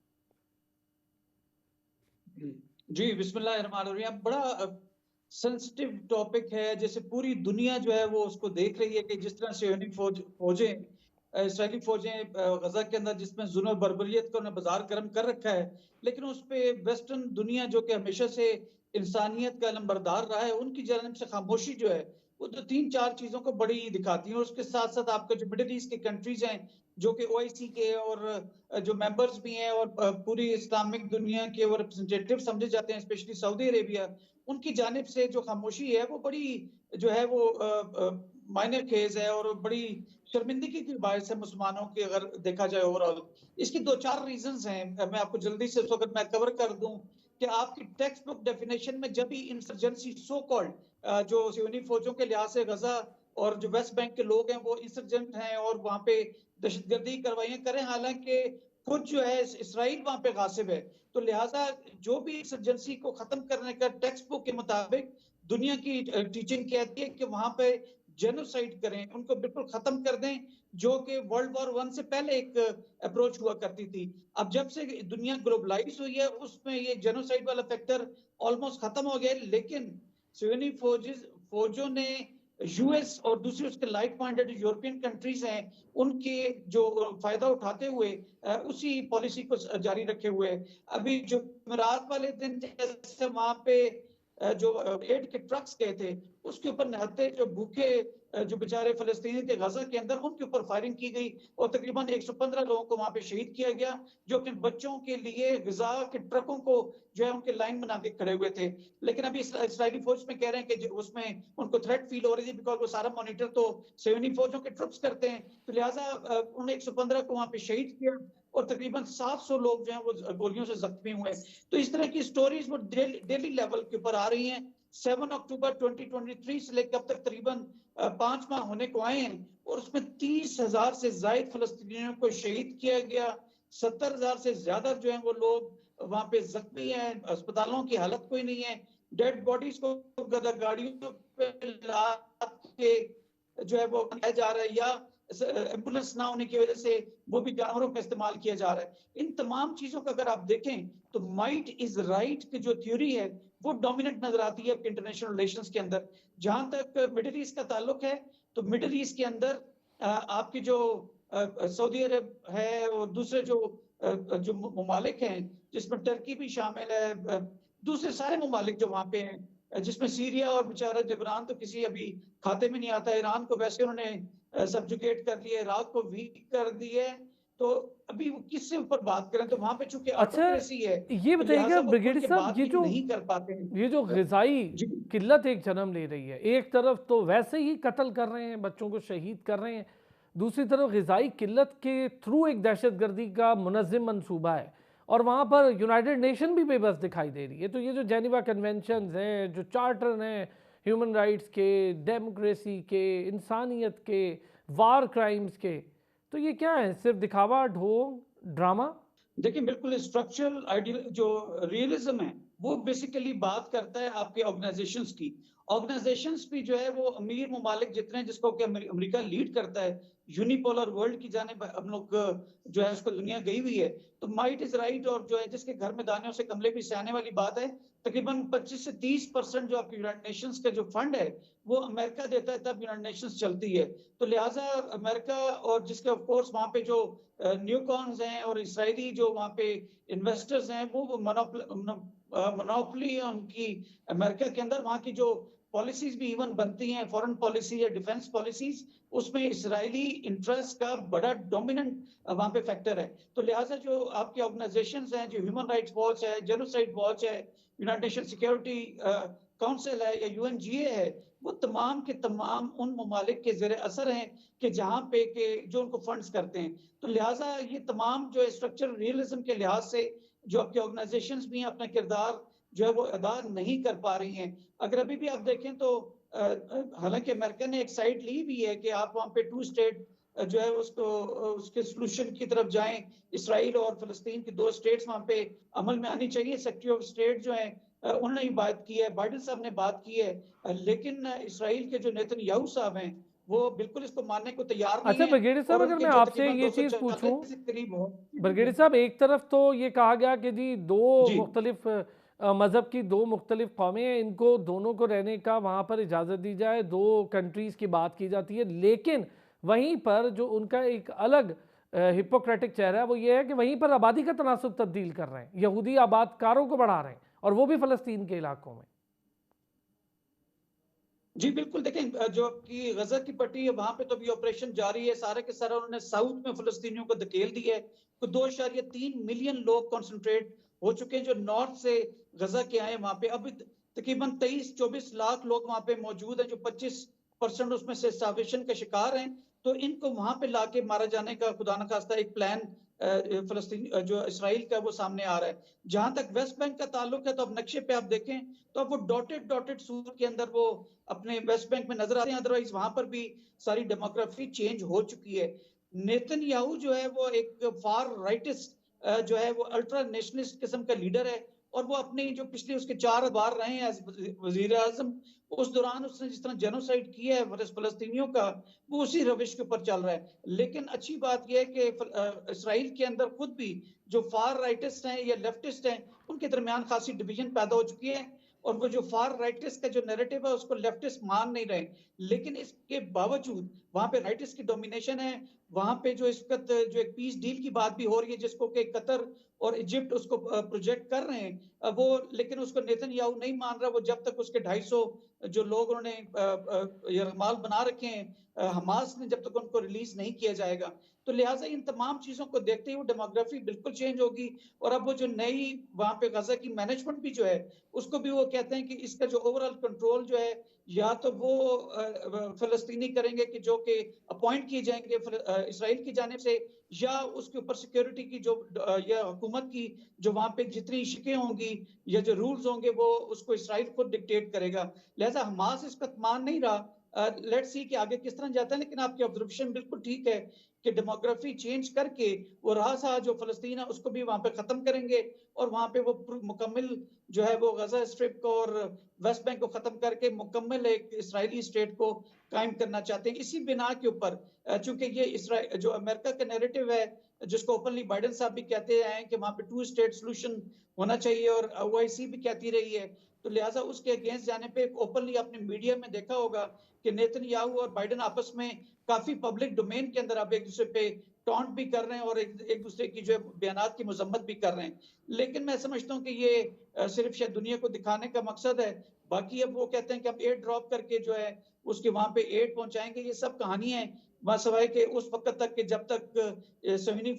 जी, बिस्मिल्लाहिर्रहमानिर्रहीम। बड़ा सेंसिटिव टॉपिक है, जैसे पूरी दुनिया जो है वो उसको देख रही है कि जिस तरह से इसराइली फौजें गजा के अंदर जिसमें जुल्म और बर्बरियत का उन्हें बाजार गर्म कर रखा है, लेकिन उस पे वेस्टर्न दुनिया जो कि हमेशा से इंसानियत का अलंबरदार रहा है, उनकी जानिब से खामोशी जो है वो तो 3-4 चीजों को बड़ी दिखाती है। और उसके साथ साथ आपका जो मिडिल ईस्ट की कंट्रीज हैं जो कि ओआईसी के और जो मेंबर्स भी हैं और पूरी इस्लामिक दुनिया के वो रिप्रेजेंटेटिव समझे जाते हैं, स्पेशली सऊदी अरेबिया, उनकी जानिब से जो खामोशी है वो बड़ी जो है वो माइनर केस है और बड़ी शर्मिंदगी की बायस है मुसलमानों की, अगर देखा जाए ओवरऑल। इसकी 2-4 रीजंस हैं, मैं आपको जल्दी से अगर मैं कवर कर दूं कि आपकी टेक्स्ट बुक डेफिनेशन में जब भी इंसर्जेंसी सो कॉल्ड जो सियोनी फौजों के लिहाज से गजा और जो वेस्ट बैंक के लोग हैं वो इंसर्जेंट हैं और वहां पे दहशतगर्दी कार्रवाइयां करें, हालांकि खुद जो है इसराइल वहां पे गासिब है, तो लिहाजा जो भी इंसर्जेंसी को खत्म करने का टेक्स्ट बुक के मुताबिक दुनिया की टीचिंग कहती है कि वहां पे जेनोसाइड करें, उनको बिल्कुल खत्म कर दें, जो कि वर्ल्ड वॉर 1 से पहले एक अप्रोच हुआ करती थी। अब जब से दुनिया ग्लोबलाइज हुई है उसमें ये जेनोसाइड वाला फैक्टर ऑलमोस्ट खत्म हो गया है, लेकिन सियोनी फौजों ने यूएस और दूसरी उसके लाइक माइंडेड यूरोपियन कंट्रीज हैं उनके जो फायदा उठाते हुए उसी पॉलिसी को जारी रखे हुए। अभी जो जुमेरात वाले दिन जैसे वहां पे जो एड के ट्रक्स गए थे उसके ऊपर नहते जो भूखे जो बेचारे फलस्तीनी थे गजा के अंदर, उनके ऊपर फायरिंग की गई और तकरीबन 115 लोगों को वहां पे शहीद किया गया, जो अपने बच्चों के लिए ग़िज़ा के ट्रकों को जो है उनके लाइन बना के खड़े हुए थे। लेकिन अभी इस्राइली फौज में कह रहे हैं कि उसमें उनको थ्रेट फील हो रही थी, बिकॉज वो सारा मॉनिटर तो सियोनी फौजों के ट्रुप्स करते हैं, तो लिहाजा उन्होंने 115 को वहां पे शहीद किया और तकरीबन 700 लोग जो हैं वो गोलियों से जख्मी हुए। तो इस तरह की स्टोरीज वो डेली लेवल के ऊपर आ रही हैं। 7 अक्टूबर 2023 से लेकर अब तक तकरीबन 5 माह होने को आए हैं और उसमें 30,000 से ज्यादा फलस्तीनियों को शहीद किया गया, 70,000 से ज्यादा जो है वो लोग वहां पे जख्मी हैं, अस्पतालों की हालत कोई नहीं है, डेड बॉडीज को गाड़ियों पे ला के जो है वो बनाया जा रहा है या एम्बुलेंस ना होने की वजह से वो भी जानवरों का इस्तेमाल किया जा रहा है। इन तमाम चीजों को अगर आप देखें तो माइट इज राइट की जो थ्योरी है वो डोमिनेंट नजर आती है इंटरनेशनल रिलेशंस के अंदर। जहां तक मिडिल ईस्ट का ताल्लुक है तो मिडिल ईस्ट के अंदर आपकी जो सऊदी अरब है और दूसरे जो ममालिक हैं जिसमें टर्की भी शामिल है, दूसरे सारे ममालिक जो वहां पे हैं, जिसमें सीरिया और बेचारा जबरान तो किसी अभी खाते में नहीं आता, ईरान को वैसे उन्होंने सब्जुकेट कर दिया, इराक को वीक कर दिए, तो अभी किससे ऊपर बात करें, तो वहां पे चूंकि ऑटोक्रेसी है। ये बताइएगा ब्रिगेडियर साहब, ये जो नहीं कर पाते हैं, ये जो ग़िज़ाई किल्लत एक जन्म ले रही है, एक तरफ तो वैसे ही कत्ल कर रहे हैं, बच्चों को शहीद कर रहे हैं, दूसरी तरफ ग़िज़ाई किल्लत के थ्रू एक दहशतगर्दी का मुनज़्ज़म मंसूबा है और वहाँ पर यूनाइटेड नेशन भी बेबस दिखाई दे रही है। तो ये जो जेनेवा कन्वेंशंस हैं, जो चार्टर हैं ह्यूमन राइट्स के, डेमोक्रेसी के, इंसानियत के, वार क्राइम्स के, तो ये क्या है, सिर्फ दिखावा, ढोंग, ड्रामा? देखिए बिल्कुल स्ट्रक्चरल आइडियल जो रियलिज्म है वो बेसिकली बात करता है आपके ऑर्गेनाइजेशंस की, ऑर्गेनाइजेशंस भी जो है वो अमीर ममालिक जितने जिसको कि अमेरिका लीड करता है, यूनिपोलर वर्ल्ड की जानिब हम लोग जो है उसको दुनिया गई हुई है। तो माइट इज राइट, और जो है जिसके घर में दाने से कमले भी सहने वाली बात है। तकरीबन 25 से 30% जो आपकी यूनाइटेड नेशंस का जो फंड है वो अमेरिका देता है, तब यूनाइटेड नेशंस चलती है। तो लिहाजा अमेरिका, और जिसके ऑफ कोर्स वहाँ पे जो न्यूकॉन्स हैं और इसराइली जो वहाँ पे इन्वेस्टर्स हैं, वो मोनोपोली उनकी अमेरिका के अंदर। वहाँ की जो पॉलिसीज भी इवन बनती हैं, फॉरेन पॉलिसी या डिफेंस पॉलिसीज, उसमें इसराइली इंटरेस्ट का बड़ा डोमिनेंट वहाँ पे फैक्टर है। तो लिहाजा जो आपकी ऑर्गेनाइजेशंस हैं, जो ह्यूमन राइट्स वॉच है, जेनोसाइड वॉच है, यूनाइटेड नेशन सिक्योरिटी काउंसिल है या यूएनजीए है, वो तमाम के तमाम उन ममालिक के ज़ेरे असर हैं कि जहाँ पे के जो उनको फंड्स करते हैं। तो लिहाजा ये तमाम जो स्ट्रक्चरल रियलिज्म के लिहाज से जो आपकी ऑर्गेनाइजेशंस भी हैं, अपना किरदार जो है वो अदा नहीं कर पा रही हैं। अगर अभी भी आप देखें तो हालांकि अमेरिका ने एक साइड ली भी है कि आप वहाँ पे टू स्टेट जो है उसको उसके सोल्यूशन की तरफ जाएं, इसराइल और फलस्तीन की दो स्टेट्स वहाँ पे अमल में आनी चाहिए। सेक्रेटरी ऑफ स्टेट जो है उन्होंने ही बात की है, बाइडेन साहब ने बात की है, लेकिन इसराइल के जो नेतन्याहू साहब हैं वो बिल्कुल इसको मानने को तैयार नहीं अच्छा है। ब्रिगेडियर साहब, और अगर उनके मैं जो आपसे तकरीबन ये चीज़ 240 पूछूं, से करीब हो। ब्रिगेडियर साहब, एक तरफ तो ये कहा गया कि जी दो जी मुख्तलिफ मज़हब की दो मुख्तलिफ कौमें हैं, इनको दोनों को रहने का वहाँ पर इजाज़त दी जाए, दो कंट्रीज़ की बात की जाती है। लेकिन वहीं पर जो उनका एक अलग हिपोक्रेटिक चेहरा है वो ये है कि वहीं पर आबादी का तनासुब तब्दील कर रहे हैं, यहूदी आबादकारों को बढ़ा रहे हैं, और वो भी फ़लस्तीन के इलाकों में। जी बिल्कुल, देखें जो आपकी गजा की पट्टी है वहां पे तो अभी ऑपरेशन जारी है, सारे के सारा उन्होंने साउथ में फलस्तीनियों को धकेल दिया है। तो 2.3 मिलियन लोग कॉन्सेंट्रेट हो चुके हैं जो नॉर्थ से गजा के आए वहां पे। अभी तकरीबन 23-24 लाख लोग वहां पे मौजूद हैं, जो 25% उसमें से स्टार्वेशन का शिकार हैं। तो इनको वहां पे लाके मारा जाने का खुदा न खास्ता एक प्लान फलस्तीन जो इसराइल का वो सामने आ रहा है। जहां तक वेस्ट बैंक का ताल्लुक है, तो अब नक्शे पे आप देखें तो अब वो डॉटेड सूर के अंदर वो अपने वेस्ट बैंक में नजर आते हैं। अदरवाइज वहां पर भी सारी डेमोग्राफी चेंज हो चुकी है। नेतन्याहू जो है वो एक फार राइटिस्ट जो है वो अल्ट्रा नेशनलिस्ट किस्म का लीडर है, और वो अपने जो पिछले उसके 4 बार रहे हैं वजीर आजम, उस दौरान उसने जिस तरह जेनोसाइड किया है फलस्तीनियों का, वो उसी रविश के ऊपर चल रहा है। लेकिन अच्छी बात यह है कि इसराइल के अंदर खुद भी जो फार राइटिस्ट हैं या लेफ्टिस्ट हैं, उनके दरमियान खासी डिवीजन पैदा हो चुकी है, और वो जो फार राइटिस्ट का जो नैरेटिव है उसको लेफ्टिस्ट मान नहीं रहे। लेकिन इसके बावजूद वहां पे राइटिस्ट की डोमिनेशन है। वहां पे जो इस वक्त जो एक पीस डील की बात भी हो रही है, जिसको कि कतर और इजिप्ट उसको प्रोजेक्ट कर रहे हैं, वो लेकिन उसको नेतन्याहू नहीं मान रहा। वो जब तक उसके 250 जो लोग उन्होंने यरगमाल बना रखे हैं हमास ने, जब तक उनको रिलीज नहीं किया जाएगा। तो लिहाजा इन तमाम चीजों को देखते हुए डेमोग्राफी बिल्कुल चेंज होगी। और अब वो जो नई वहां पे गजा की मैनेजमेंट भी जो है उसको भी वो कहते हैं कि इसका जो ओवरऑल कंट्रोल जो है या तो वो फलस्तीनी करेंगे कि जो कि अपॉइंट किए जाएंगे इसराइल की जानिब से, या उसके ऊपर सिक्योरिटी की जो या हुकूमत की जो वहां पे जितनी शिकें होंगी या जो रूल्स होंगे वो उसको इसराइल खुद डिक्टेट करेगा। लिहाजा हमास इसका मान नहीं रहा। लेट्स सी कि आगे किस तरह जाता है। लेकिन आपकी ऑब्जर्वेशन बिल्कुल ठीक है कि डेमोग्राफी चेंज करके वो रहा जो फलस्तीन है उसको भी वहां पे खत्म करेंगे, और वहां पे वो मुकम्मल जो है वो गजा स्ट्रिप को और वेस्ट बैंक को खत्म करके मुकम्मल एक इसराइली स्टेट को कायम करना चाहते हैं। इसी बिना के ऊपर चूंकि ये इसराइल जो अमेरिका का नैरेटिव है, जिसको ओपनली बाइडेन साहब भी कहते हैं कि वहां पे टू स्टेट सोल्यूशन होना चाहिए, और ओआईसी भी कहती रही है, तो लिहाजा उसके अगेंस्ट जाने पे ओपनली आपने मीडिया में देखा होगा कि नेतन्याहू और बाइडेन आपस में काफी पब्लिक डोमेन के अंदर अब एक दूसरे पे टॉन्ट भी कर रहे हैं और एक दूसरे की जो बयानात की मजम्मत भी कर रहे हैं। लेकिन मैं समझता हूँ कि ये सिर्फ शायद दुनिया को दिखाने का मकसद है। बाकी अब वो कहते हैं कि हम एयर ड्रॉप करके जो है उसके वहां पे एड पहुंचाएंगे, ये सब कहानियां हैं। वहां सवाए कि उस वक्त तक कि जब तक सैन्य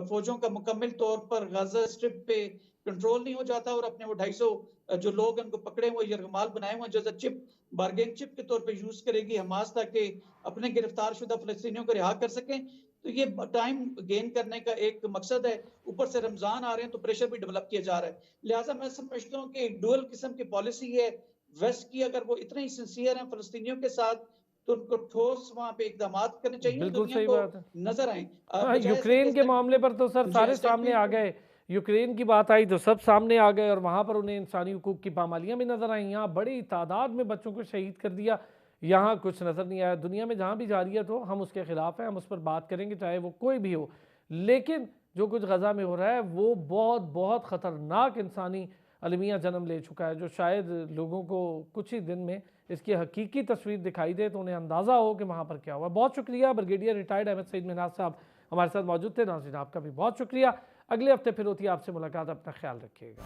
फौजों का मुकम्मल तौर पर गाजा स्ट्रिप पे कंट्रोल नहीं हो जाता, और अपने वो 250 जो लोग उनको पकड़े हुए यरगमाल बनाए हुए जो चिप बार्गेन चिप के तौर पे यूज करेगी हमास, ताकि अपने गिरफ्तार शुदा फलस्तीनियों को रिहा कर सकें। तो ये टाइम गेन करने का एक मकसद है। ऊपर से रमजान आ रहे हैं तो प्रेशर भी डेवलप किया जा रहा है। लिहाजा मैं समझता हूँ कि एक डुअल किस्म की पॉलिसी है वेस्ट की। अगर वो इतने ही सिंसियर हैं फलस्तीनियों के साथ तो उनको ठोस वहां पे इकदाम करने चाहिए, बिल्कुल दुनिया सही को बात है। नजर आए। हाँ, यूक्रेन के मामले पर तो सर सारे सामने आ गए यूक्रेन की बात आई तो सब सामने आ गए और वहाँ पर उन्हें इंसानी हुकूक की पामालियाँ भी नज़र आई। यहाँ बड़ी तादाद में बच्चों को शहीद कर दिया, यहाँ कुछ नज़र नहीं आया। दुनिया में जहाँ भी जारी है तो हम उसके ख़िलाफ़ हैं, हम उस पर बात करेंगे चाहे वो कोई भी हो। लेकिन जो कुछ गज़ा में हो रहा है वो बहुत बहुत ख़तरनाक इंसानी अलमिया जन्म ले चुका है, जो शायद लोगों को कुछ ही दिन में इसकी हकीकी तस्वीर दिखाई दे तो उन्हें अंदाज़ा हो कि वहाँ पर क्या हुआ। बहुत शुक्रिया ब्रिगेडियर रिटायर्ड अहमद सईद मिन्हाज साहब हमारे साथ मौजूद थे। नाज़रीन आपका भी बहुत शुक्रिया। अगले हफ्ते फिर होती है आपसे मुलाकात, अपना ख्याल रखिएगा।